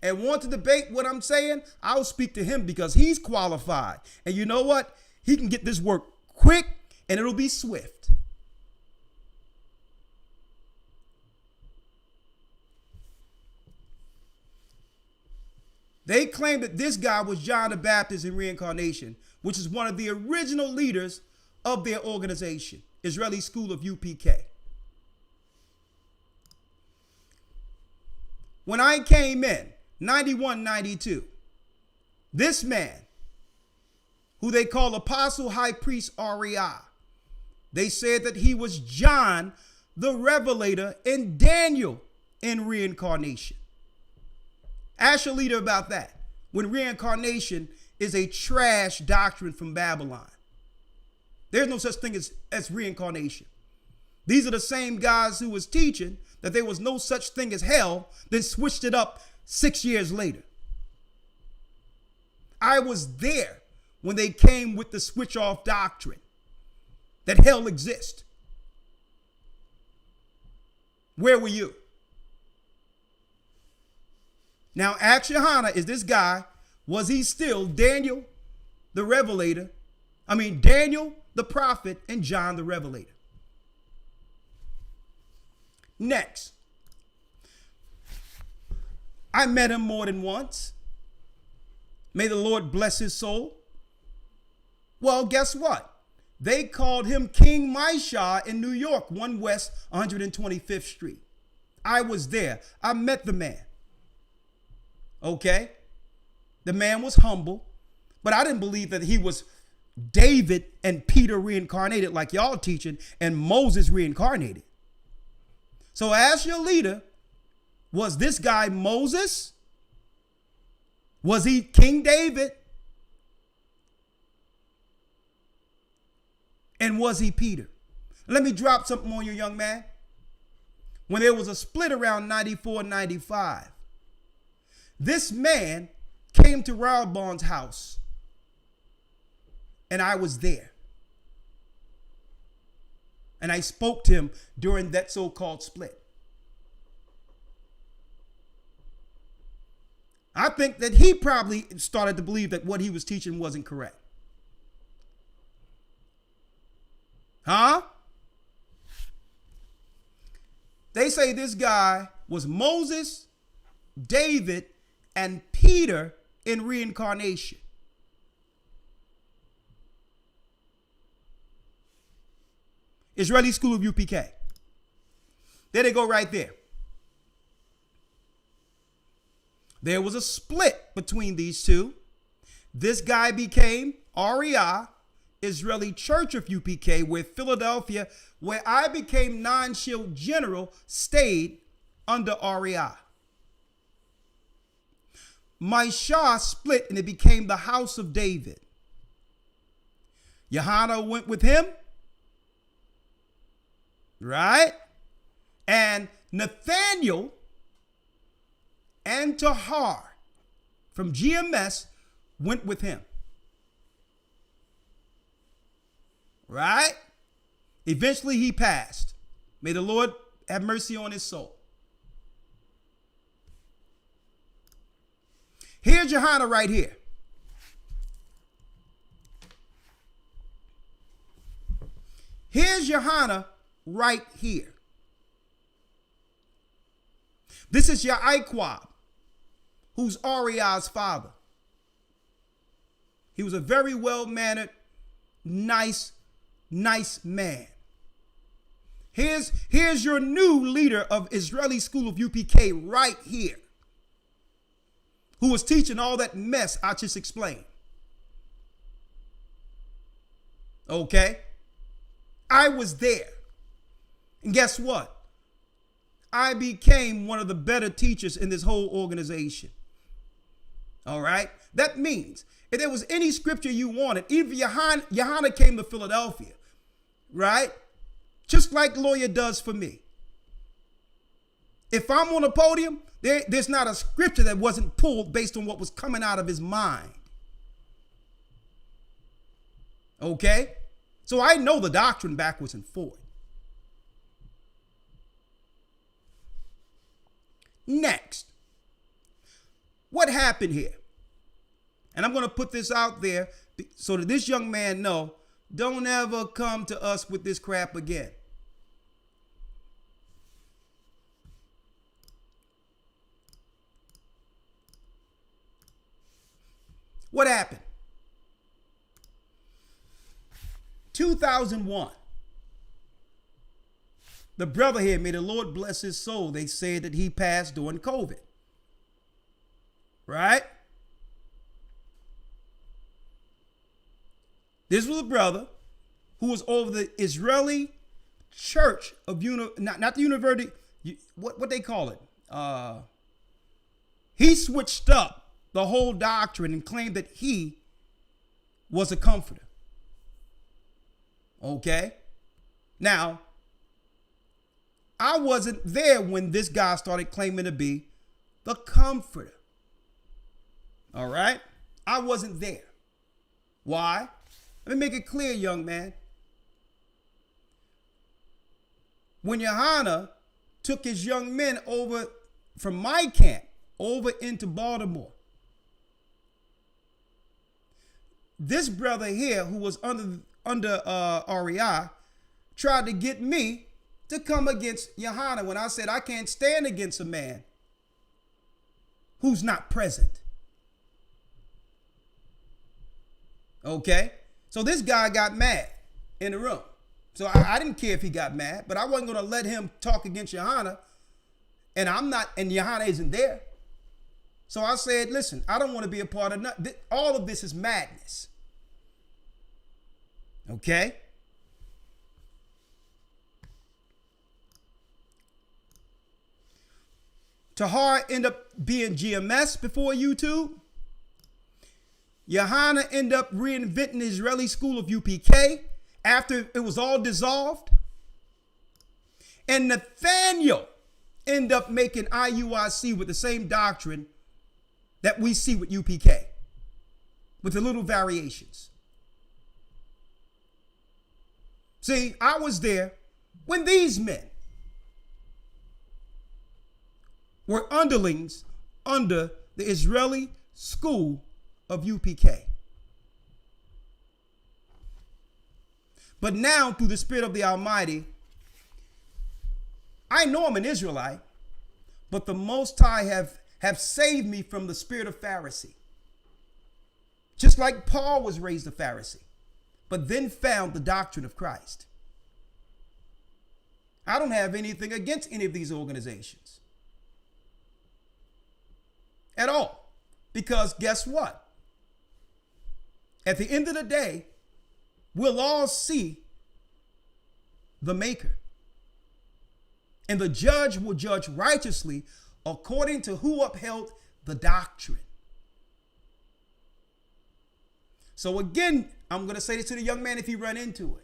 want to debate what I'm saying, I'll speak to him because he's qualified. And you know what? He can get this work quick and it'll be swift. They claim that this guy was John the Baptist in reincarnation, which is one of the original leaders of their organization, Israeli School of UPK. When I came in, 91, 92, this man, who they call Apostle High Priest Ariah, they said that he was John the Revelator and Daniel in reincarnation. Ask your leader about that, when reincarnation is a trash doctrine from Babylon. There's no such thing as reincarnation. These are the same guys who was teaching that there was no such thing as hell, then switched it up 6 years later. I was there when they came with the switch off doctrine that hell exists. Where were you? Now ask Johanna, is this guy, was he still Daniel the Revelator? Daniel the prophet and John the Revelator. Next, I met him more than once. May the Lord bless his soul. Well, guess what? They called him King Maisha in New York, 1 West 125th Street. I was there. I met the man. Okay? The man was humble, but I didn't believe that he was David and Peter reincarnated like y'all teaching and Moses reincarnated. So ask your leader, was this guy Moses? Was he King David? And was he Peter? Let me drop something on you, young man. When there was a split around 94, 95, this man came to Raul Bond's house, and I was there. And I spoke to him during that so-called split. I think that he probably started to believe that what he was teaching wasn't correct. Huh? They say this guy was Moses, David, and Peter in reincarnation. Israeli School of UPK. There they go right there. There was a split between these two. This guy became REI, Israeli Church of UPK, where Philadelphia, where I became non-shield general, stayed under REI. My Shah split and it became the House of David. Johanna went with him. Right? And Nathaniel and Tahar from GMS went with him. Right? Eventually he passed. May the Lord have mercy on his soul. Here's Johanna right here. Here's Johanna right here. This is Yaquab, who's Ariah's father. He was a very well-mannered, nice man. Here's your new leader of Israeli School of UPK right here, who was teaching all that mess I just explained. Okay? I was there. And guess what? I became one of the better teachers in this whole organization. All right? That means if there was any scripture you wanted, even Johanna came to Philadelphia, right? Just like Lawyer does for me. If I'm on a podium, there's not a scripture that wasn't pulled based on what was coming out of his mind. Okay? So I know the doctrine backwards and forward. Next, what happened here? And I'm going to put this out there so that this young man know, don't ever come to us with this crap again. What happened? 2001. The brother here, may the Lord bless his soul, they said that he passed during COVID. Right? This was a brother who was over the Israeli Church of not the university, what they call it. He switched up the whole doctrine and claimed that he was a comforter. Okay? Now, I wasn't there when this guy started claiming to be the comforter. All right? I wasn't there. Why? Let me make it clear, young man. When Johanna took his young men over from my camp over into Baltimore, this brother here who was under REI tried to get me to come against Johanna when I said I can't stand against a man who's not present. Okay? So this guy got mad in the room. So I didn't care if he got mad, but I wasn't going to let him talk against Johanna, and Johanna isn't there. So I said, listen, I don't want to be a part of nothing. All of this is madness. Okay? Tahar ended up being GMS before YouTube. Johanna ended up reinventing the Israeli School of UPK after it was all dissolved. And Nathaniel ended up making IUIC with the same doctrine that we see with UPK, with the little variations. See, I was there when these men were underlings under the Israeli school of UPK. But now, through the Spirit of the Almighty, I know I'm an Israelite, but the Most High have saved me from the spirit of Pharisee. Just like Paul was raised a Pharisee, but then found the doctrine of Christ. I don't have anything against any of these organizations at all. Because guess what? At the end of the day, we'll all see the Maker. And the judge will judge righteously according to who upheld the doctrine. So again, I'm going to say this to the young man if he run into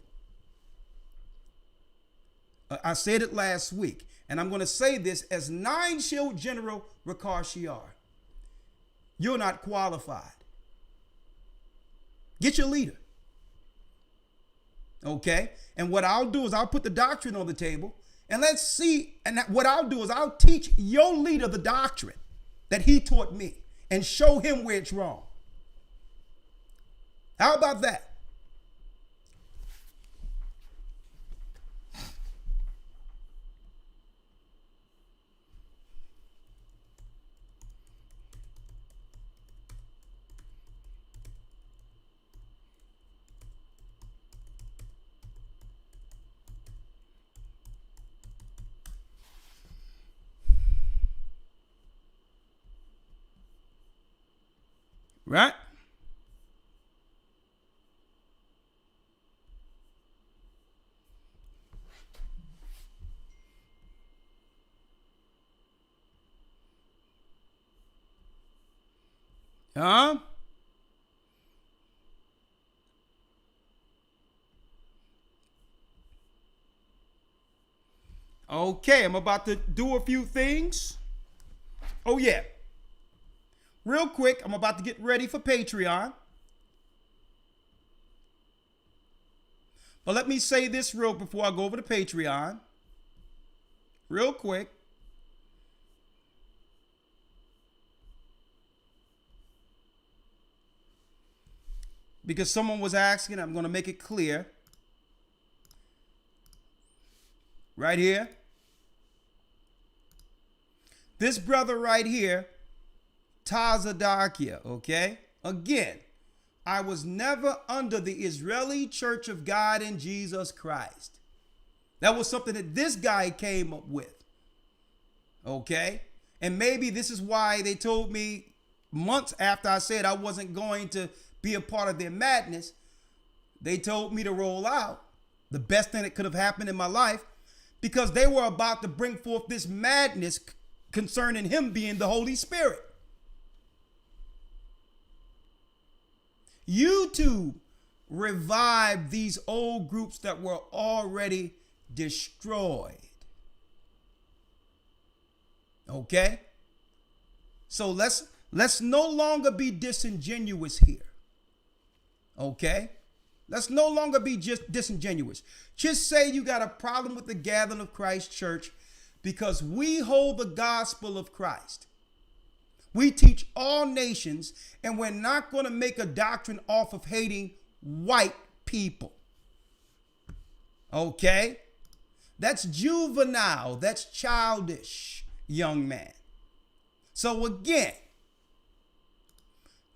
it. I said it last week, and I'm going to say this as 9-Shield General Rakar Shiar. You're not qualified. Get your leader. Okay? And what I'll do is I'll put the doctrine on the table, and let's see. And what I'll do is I'll teach your leader the doctrine that he taught me and show him where it's wrong. How about that? Right? Huh? Okay, I'm about to do a few things. Oh, yeah. Real quick, I'm about to get ready for Patreon. But let me say this real before I go over to Patreon. Real quick. Because someone was asking, I'm going to make it clear. Right here. This brother right here, Tazadakia, okay? Again, I was never under the Israeli Church of God in Jesus Christ. That was something that this guy came up with, okay? And maybe this is why they told me months after I said I wasn't going to be a part of their madness. They told me to roll out, the best thing that could have happened in my life, because they were about to bring forth this madness concerning him being the Holy Spirit. YouTube revived these old groups that were already destroyed. Okay? So let's no longer be disingenuous here. Okay? Let's no longer be just disingenuous. Just say you got a problem with the gathering of Christ Church because we hold the gospel of Christ. We teach all nations, and we're not going to make a doctrine off of hating white people. Okay? That's juvenile. That's childish, young man. So again,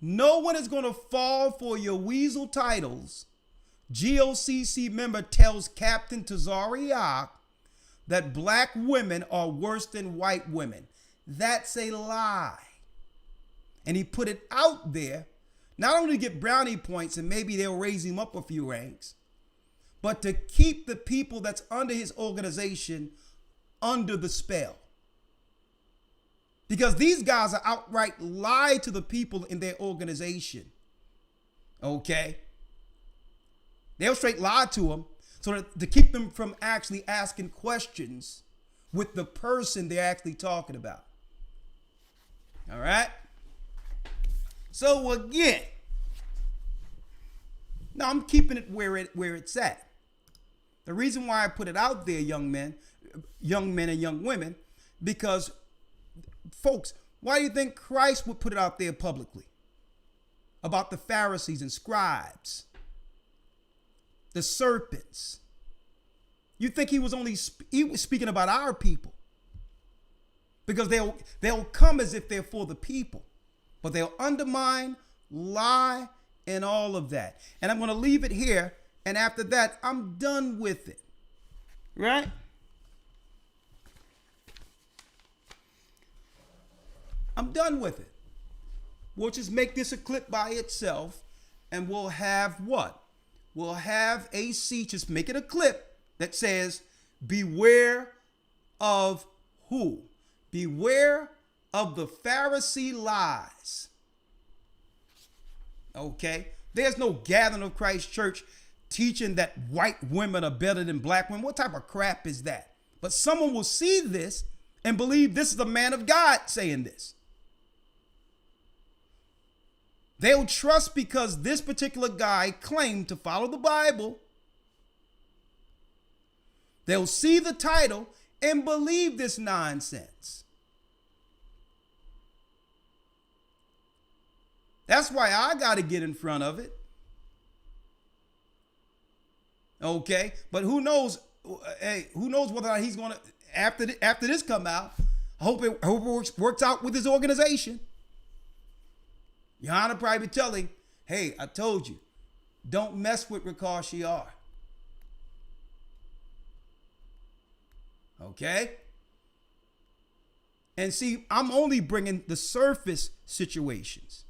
no one is going to fall for your weasel titles. GOCC member tells Captain Tazariak that black women are worse than white women. That's a lie. And he put it out there, not only to get brownie points and maybe they'll raise him up a few ranks, but to keep the people that's under his organization under the spell. Because these guys are outright lie to the people in their organization. Okay? They'll straight lie to them so that to keep them from actually asking questions with the person they're actually talking about. All right? So again, now I'm keeping it where it's at. The reason why I put it out there, young men and young women, because folks, why do you think Christ would put it out there publicly about the Pharisees and scribes, the serpents? You think he was speaking about our people? Because they'll come as if they're for the people, but they'll undermine, lie, and all of that. And I'm going to leave it here. And after that, I'm done with it. Right? I'm done with it. We'll just make this a clip by itself, and we'll have what? We'll have AC just make it a clip that says, beware of who? Beware of the Pharisee lies. Okay? There's no gathering of Christ Church teaching that white women are better than black women. What type of crap is that? But someone will see this and believe this is a man of God saying this. They'll trust because this particular guy claimed to follow the Bible. They'll see the title and believe this nonsense. That's why I got to get in front of it. Okay, but who knows? Hey, who knows whether or not he's going to after this come out? I hope it works out with his organization. Johanna probably tell him, "Hey, I told you, don't mess with Gocc Shiar." Okay. And see, I'm only bringing the surface situations.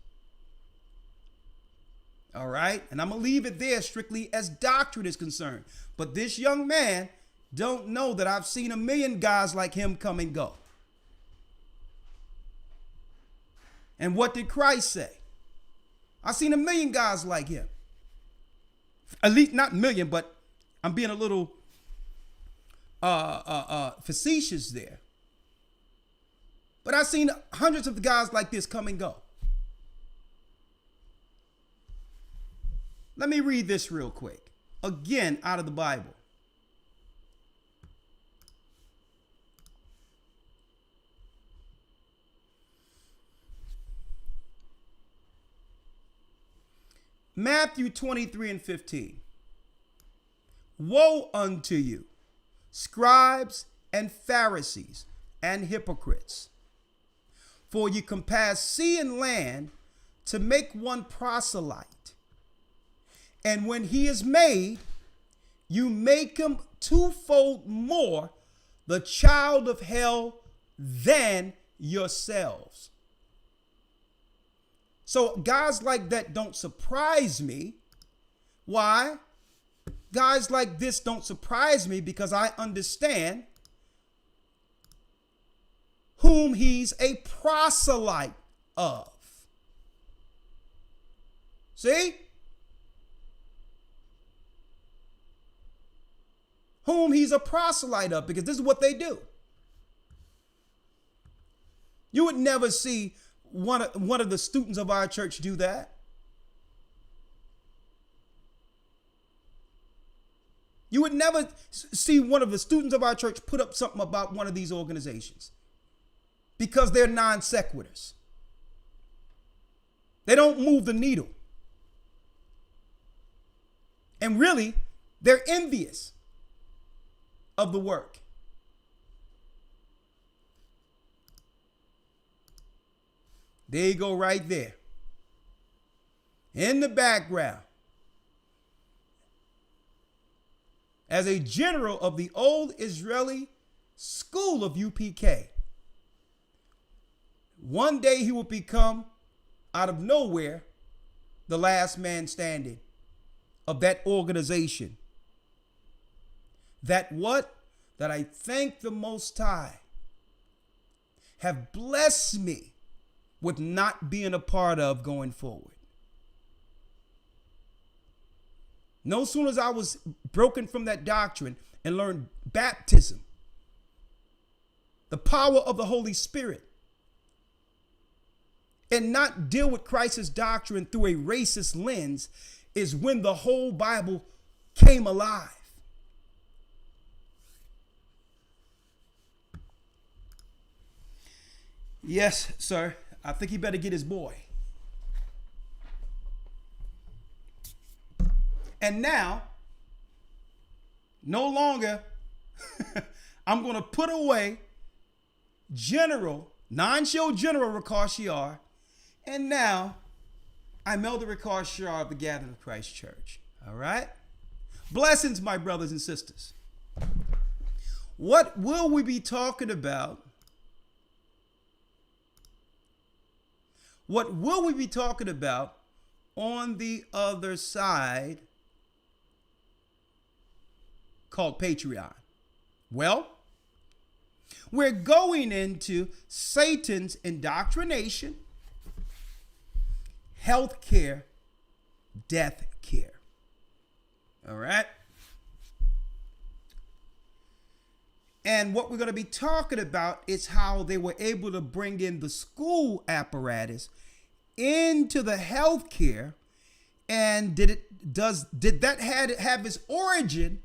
All right. And I'm going to leave it there strictly as doctrine is concerned. But this young man don't know that I've seen a million guys like him come and go. And what did Christ say? I've seen a million guys like him. At least not million, but I'm being a little facetious there. But I've seen hundreds of guys like this come and go. Let me read this real quick. Again, out of the Bible. Matthew 23:15. Woe unto you, scribes and Pharisees and hypocrites, for you compass sea and land to make one proselyte. And when he is made, you make him twofold more the child of hell than yourselves. So guys like that don't surprise me. Why? Guys like this don't surprise me because I understand whom he's a proselyte of. See? Whom he's a proselyte of, because this is what they do. You would never see one of the students of our church do that. You would never see one of the students of our church put up something about one of these organizations because they're non sequiturs. They don't move the needle. And really, they're envious of the work. There you go, right there. In the background, as a general of the old Israeli school of UPK, one day he will become, out of nowhere, the last man standing of that organization. That I thank the Most High have blessed me with not being a part of going forward. No sooner as I was broken from that doctrine and learned baptism, the power of the Holy Spirit, and not deal with Christ's doctrine through a racist lens, is when the whole Bible came alive. Yes, sir. I think he better get his boy. And now, no longer, I'm going to put away non-show General Ricard Shiar, and now I'm Elder Ricard Shiar of the Gathering of Christ Church. All right? Blessings, my brothers and sisters. What will we be talking about? What will we be talking about on the other side called Patreon? Well, we're going into Satan's indoctrination, health care, death care. All right? And what we're going to be talking about is how they were able to bring in the school apparatus into the health care. And did that have its origin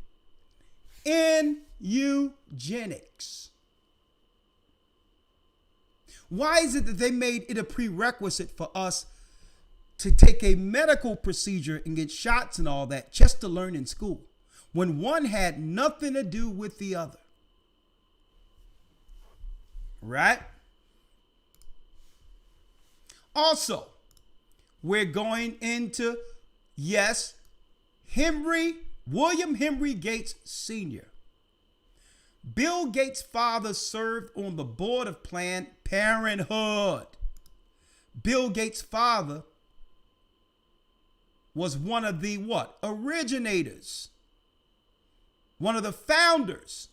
in eugenics? Why is it that they made it a prerequisite for us to take a medical procedure and get shots and all that just to learn in school, when one had nothing to do with the other? Right? Also, we're going into, yes, William Henry Gates Sr. Bill Gates' father served on the board of Planned Parenthood. Bill Gates' father was one of the originators, one of the founders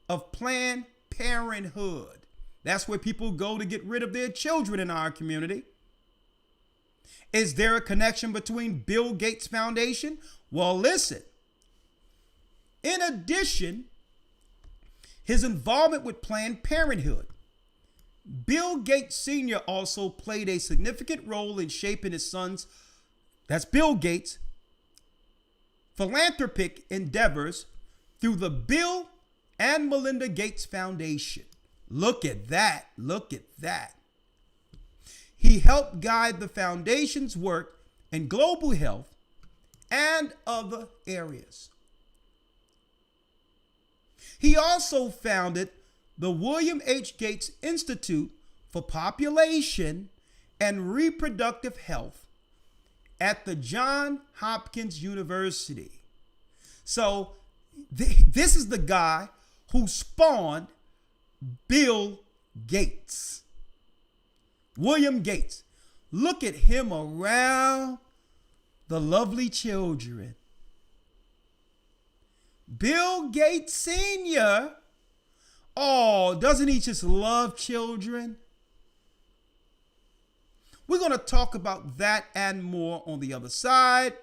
of Planned Parenthood. That's where people go to get rid of their children in our community. Is there a connection between Bill Gates Foundation? Well, listen. In addition, his involvement with Planned Parenthood, Bill Gates Sr. also played a significant role in shaping his son's, that's Bill Gates, philanthropic endeavors through the Bill and Melinda Gates Foundation. Look at that. Look at that. He helped guide the foundation's work in global health and other areas. He also founded the William H. Gates Institute for Population and Reproductive Health at the Johns Hopkins University. So this is the guy who spawned Bill Gates. William Gates. Look at him around the lovely children. Bill Gates Sr. Oh, doesn't he just love children? We're going to talk about that and more on the other side.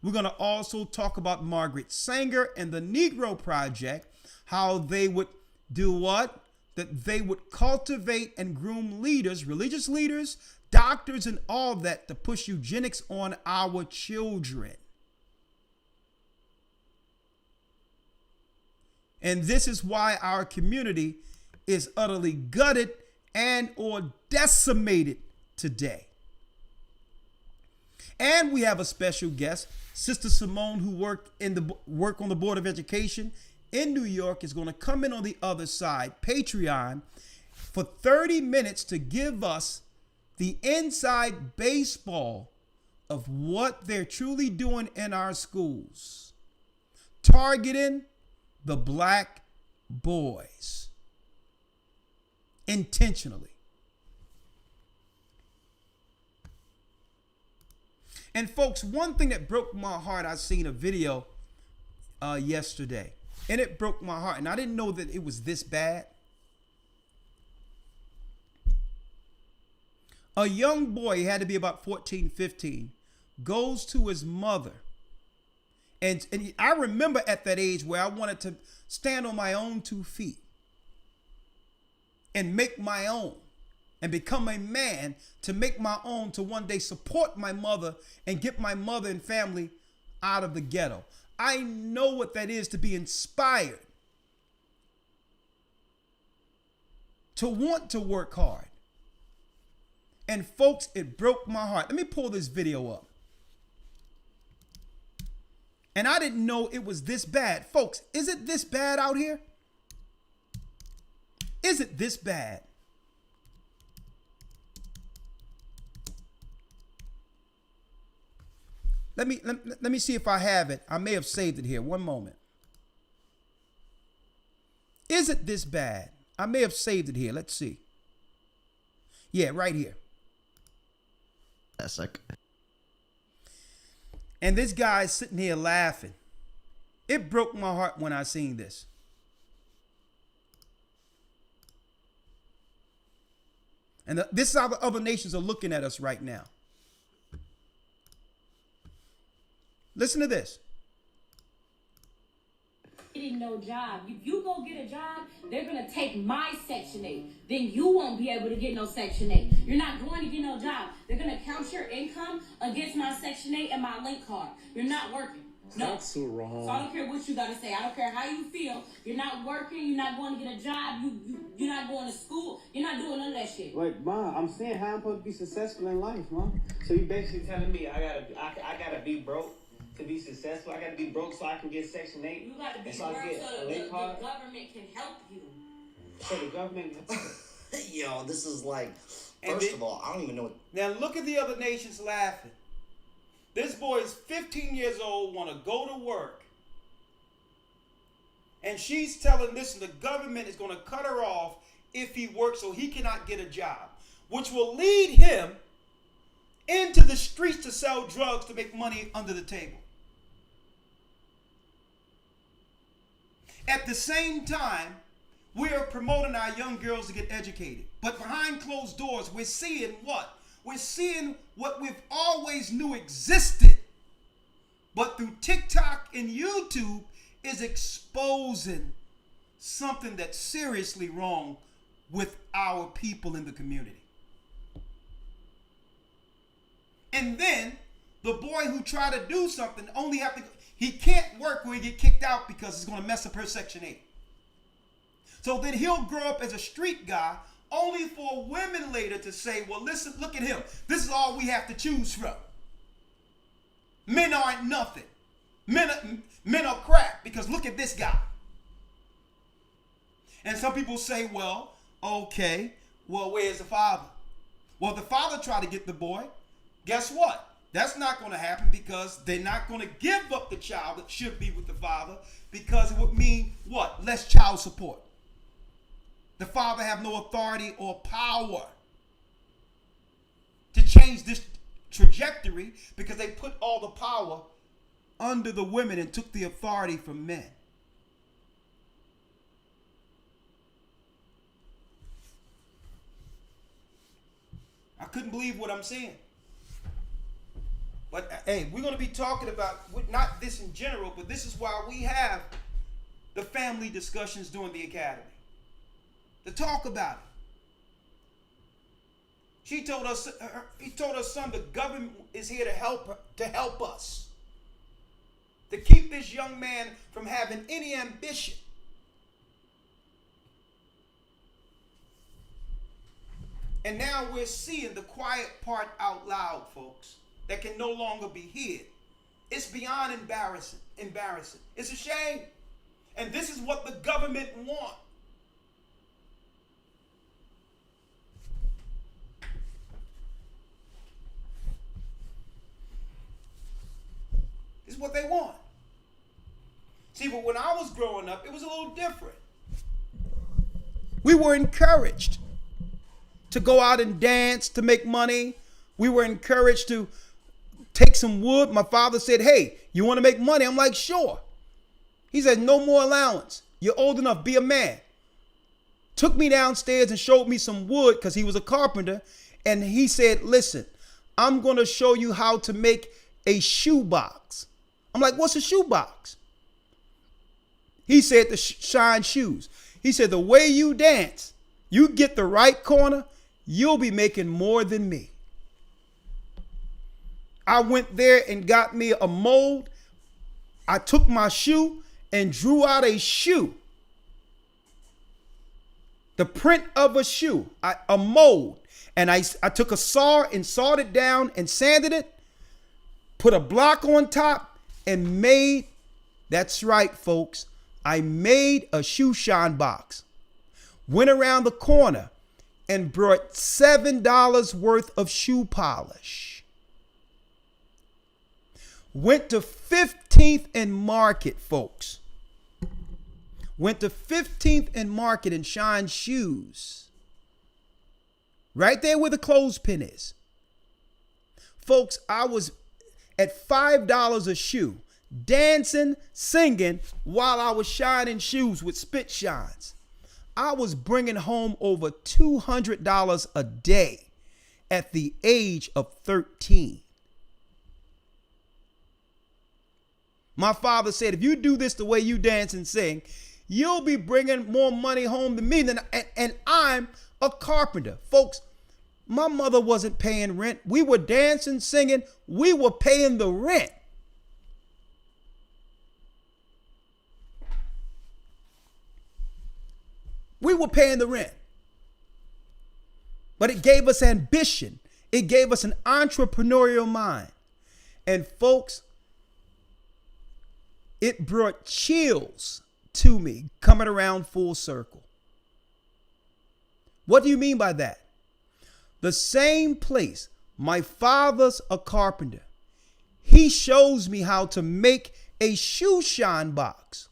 We're going to also talk about Margaret Sanger and the Negro Project, how they would do what? That they would cultivate and groom leaders, religious leaders, doctors, and all that to push eugenics on our children. And this is why our community is utterly gutted and or decimated today. And we have a special guest, Sister Simone, who work on the Board of Education in New York, is going to come in on the other side, Patreon, for 30 minutes to give us the inside baseball of what they're truly doing in our schools, targeting the black boys intentionally. And folks, one thing that broke my heart, I seen a video yesterday, and it broke my heart, and I didn't know that it was this bad. A young boy, he had to be about 14, 15, goes to his mother. And I remember at that age where I wanted to stand on my own 2 feet and make my own and become a man to make my own, to one day support my mother and get my mother and family out of the ghetto. I know what that is to be inspired, to want to work hard, And folks, it broke my heart. Let me pull this video up. And I didn't know it was this bad. Folks, is it this bad out here? Is it this bad? Let me see if I have it. I may have saved it here. One moment. Is it this bad? I may have saved it here. Let's see. Yeah, right here. That's like. And this guy is sitting here laughing. It broke my heart when I seen this. And this is how the other nations are looking at us right now. Listen to this. Getting no job. If you go get a job, they're going to take my Section 8. Then you won't be able to get no Section 8. You're not going to get no job. They're going to count your income against my Section 8 and my link card. You're not working. No. That's so wrong. So I don't care what you got to say. I don't care how you feel. You're not working. You're not going to get a job. You're not going to school. You're not doing none of that shit. Like, Mom, I'm saying how I'm supposed to be successful in life, Mom. So you basically telling me I gotta be broke to be successful? I gotta be broke so I can get Section 8? You got to be and so I broke get so a the link card? government can help you. So the government... Yo, this is like. And First then- of all, I don't even know what. Now look at the other nations laughing. This boy is 15 years old, want to go to work. And she's telling, listen, the government is going to cut her off if he works so he cannot get a job, which will lead him into the streets to sell drugs to make money under the table. At the same time, we are promoting our young girls to get educated. But behind closed doors, we're seeing what? We're seeing what we've always knew existed. But through TikTok and YouTube is exposing something that's seriously wrong with our people in the community. And then the boy who tried to do something only have to, he can't work or he get kicked out because it's going to mess up her Section 8. So then he'll grow up as a street guy only for women later to say, well, listen, look at him. This is all we have to choose from. Men aren't nothing. Men are crap because look at this guy. And some people say, well, okay, well, where's the father? Well, the father tried to get the boy. Guess what? That's not going to happen because they're not going to give up the child that should be with the father because it would mean what? Less child support. The father have no authority or power to change this trajectory because they put all the power under the women and took the authority from men. I couldn't believe what I'm seeing. But hey, we're going to be talking about not this in general, but this is why we have the family discussions during the academy. To talk about it. He told her son, the government is here to help us. To keep this young man from having any ambition. And now we're seeing the quiet part out loud, folks, that can no longer be hid. It's beyond embarrassing. It's a shame. And this is what the government wants. This is what they want. See, but when I was growing up, it was a little different. We were encouraged to go out and dance, to make money. We were encouraged to take some wood. My father said, hey, you want to make money? I'm like, sure. He said, no more allowance. You're old enough, be a man. Took me downstairs and showed me some wood because he was a carpenter. And he said, listen, I'm going to show you how to make a shoebox. I'm like, what's a shoebox? He said to shine shoes. He said, the way you dance, you get the right corner, you'll be making more than me. I went there and got me a mold. I took my shoe and drew out a shoe the print of a shoe, a mold. And I took a saw and sawed it down and sanded it, put a block on top, and made, that's right, folks, I made a shoe shine box. Went around the corner and brought $7 worth of shoe polish. Went to 15th and Market, folks. Went to 15th and Market and shined shoes. Right there where the clothespin is. Folks, I was at $5 a shoe, dancing, singing while I was shining shoes with spit shines. I was bringing home over $200 a day at the age of 13. My father said, if you do this the way you dance and sing, you'll be bringing more money home to me than, and I'm a carpenter. Folks, my mother wasn't paying rent. We were dancing, singing. We were paying the rent. We were paying the rent. But it gave us ambition. It gave us an entrepreneurial mind. And folks, it brought chills to me coming around full circle. What do you mean by that? The same place, my father's a carpenter. He shows me how to make a shoe shine box.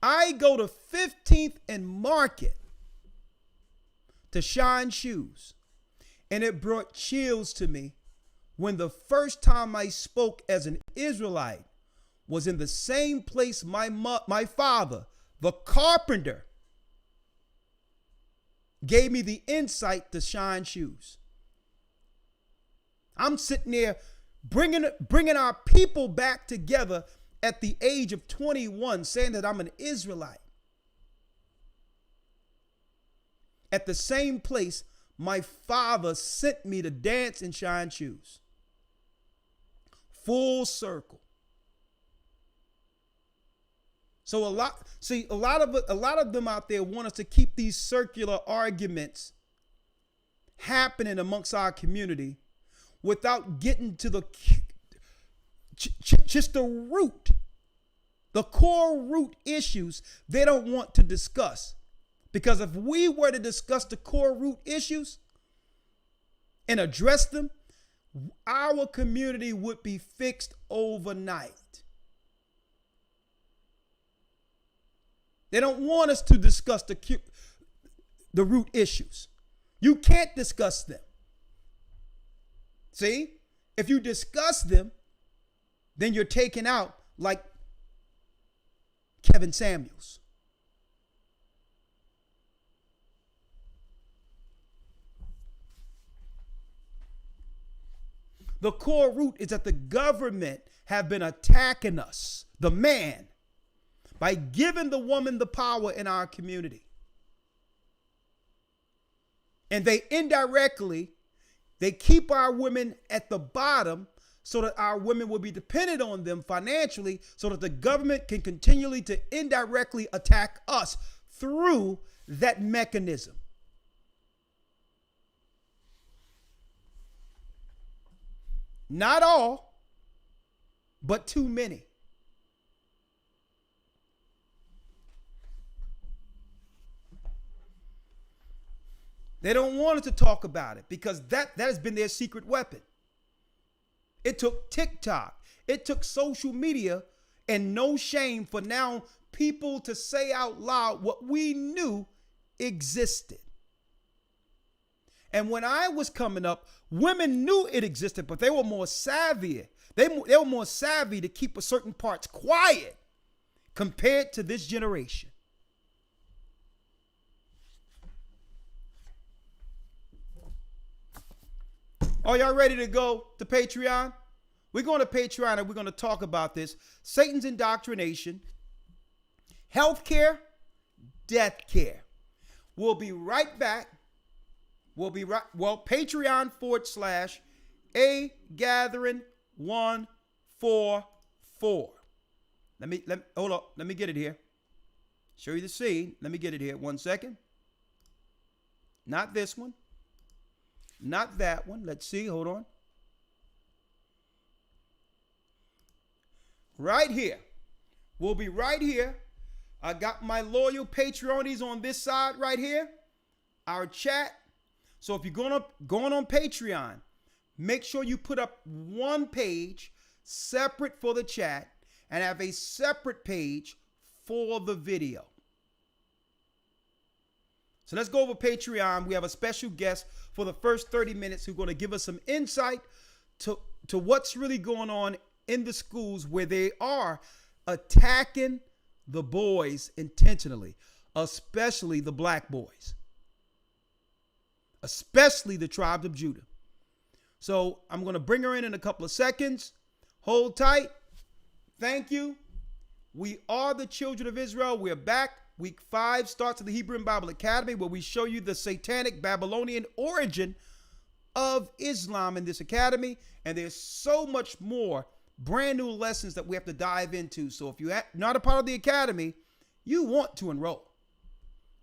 I go to 15th and Market to shine shoes. And it brought chills to me when the first time I spoke as an Israelite was in the same place my father, the carpenter, gave me the insight to shine shoes. I'm sitting there bringing our people back together at the age of 21, saying that I'm an Israelite. At the same place my father sent me to dance and shine shoes. Full circle. So a lot of them out there want us to keep these circular arguments happening amongst our community without getting to the just the root, the core root issues they don't want to discuss. Because if we were to discuss the core root issues and address them, our community would be fixed overnight. They don't want us to discuss the root issues. You can't discuss them. See, if you discuss them, then you're taken out like Kevin Samuels. The core root is that the government have been attacking us, the man, by giving the woman the power in our community. And they keep our women at the bottom so that our women will be dependent on them financially so that the government can continually to indirectly attack us through that mechanism. Not all, but too many. They don't want us to talk about it because that has been their secret weapon. It took TikTok. It took social media and no shame for now people to say out loud what we knew existed. And when I was coming up, women knew it existed, but they were more savvy. They were more savvy to keep a certain parts quiet compared to this generation. Are y'all ready to go to Patreon? We're going to Patreon and we're going to talk about this. Satan's indoctrination, healthcare, death care. We'll be right back. Patreon /A-Gathering-144. Hold up. Let me get it here. Show you the scene. Let me get it here. 1 second. Not this one. Not that one. Let's see. Hold on. Right here. We'll be right here. I got my loyal Patreonies on this side right here. Our chat. So if you're going on Patreon, make sure you put up one page separate for the chat and have a separate page for the video. So let's go over Patreon. We have a special guest for the first 30 minutes who's going to give us some insight to what's really going on in the schools where they are attacking the boys intentionally, especially the black boys, especially the tribes of Judah. So I'm going to bring her in a couple of seconds. Hold tight. Thank you. We are the children of Israel. We're back. Week 5 starts at the Hebrew and Bible Academy, where we show you the satanic Babylonian origin of Islam in this academy. And there's so much more brand new lessons that we have to dive into. So if you're not a part of the academy, you want to enroll.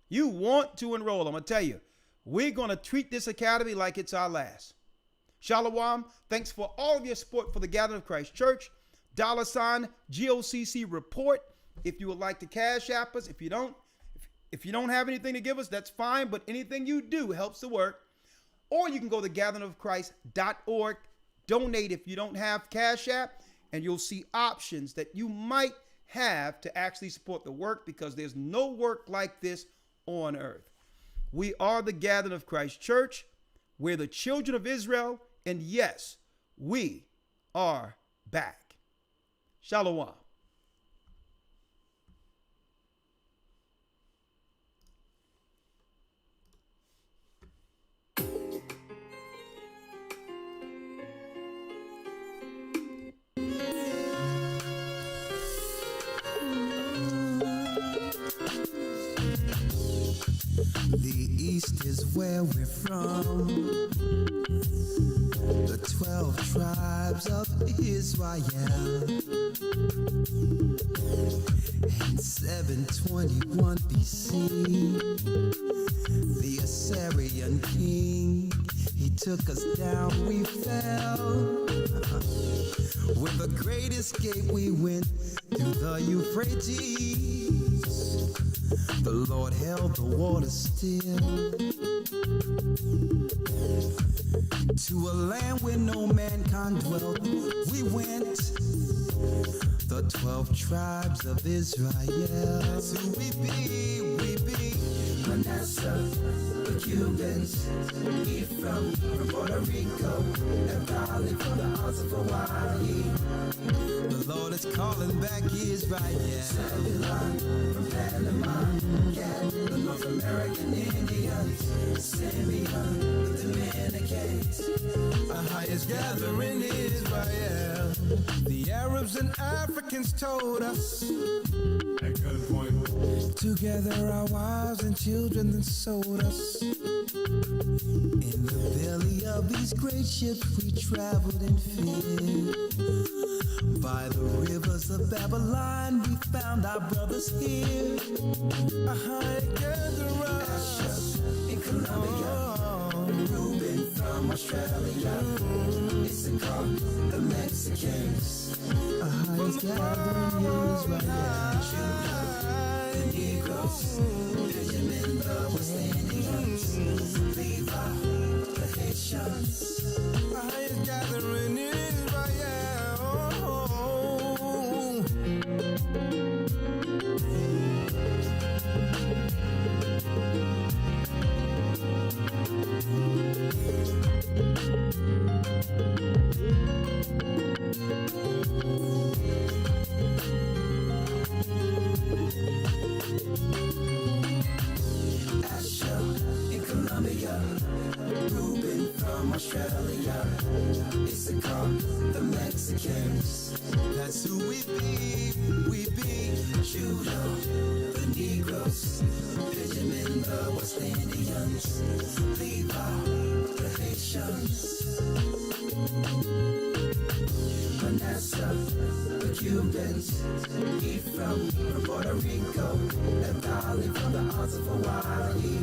You want to enroll. I'm going to tell you, we're going to treat this academy like it's our last. Shalom. Thanks for all of your support for the Gathering of Christ Church. $ GOCC report. If you would like to cash app us, if you don't have anything to give us, that's fine. But anything you do helps the work. Or you can go to gatheringofchrist.org, donate if you don't have cash app, and you'll see options that you might have to actually support the work, because there's no work like this on earth. We are the Gathering of Christ Church. We're the children of Israel. And yes, we are back. Shalom. The east is where we're from. The 12 tribes of Israel. In 721 BC, the Assyrian king, he took us down, we fell. With the great escape we went through the Euphrates. The Lord held the water still. To a land where no mankind dwelt, we went. The 12 tribes of Israel. That's who we be, Manasseh, the Cubans, Ephraim from Puerto Rico, and Valley from the Isles of Hawaii. The Lord is calling back Israel. Zebulon from Panama, Gad, the North American Indians, Simeon, the Dominicans, our highest gathering Israel. The Arabs and Africans told us, together our wives and children then sold us. In the belly of these great ships we traveled in fear. By the rivers of Babylon we found our brothers here. Asher in Colombia, Reuben from Australia, Issachar, the Mexicans, our highest gathering Israel. The Negroes, Benjamin, the West Indians, Levi, the Haitians, our highest gathering Israel. Asher in Colombia, Reuben from Australia, Issachar, the Mexicans. That's who we be, Judah, the Negroes, Benjamin, the West Indians, Levi, the Haitians, Manasseh, the Cubans, Ephraim from Puerto Rico, Nepali from the islands of Hawaii.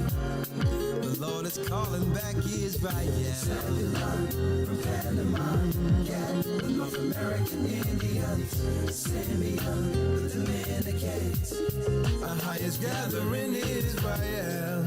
The Lord is calling back Israel. Zebulon from Panama, Gad, the North American Indians, Simeon, the Dominicans. Our highest gathering Israel.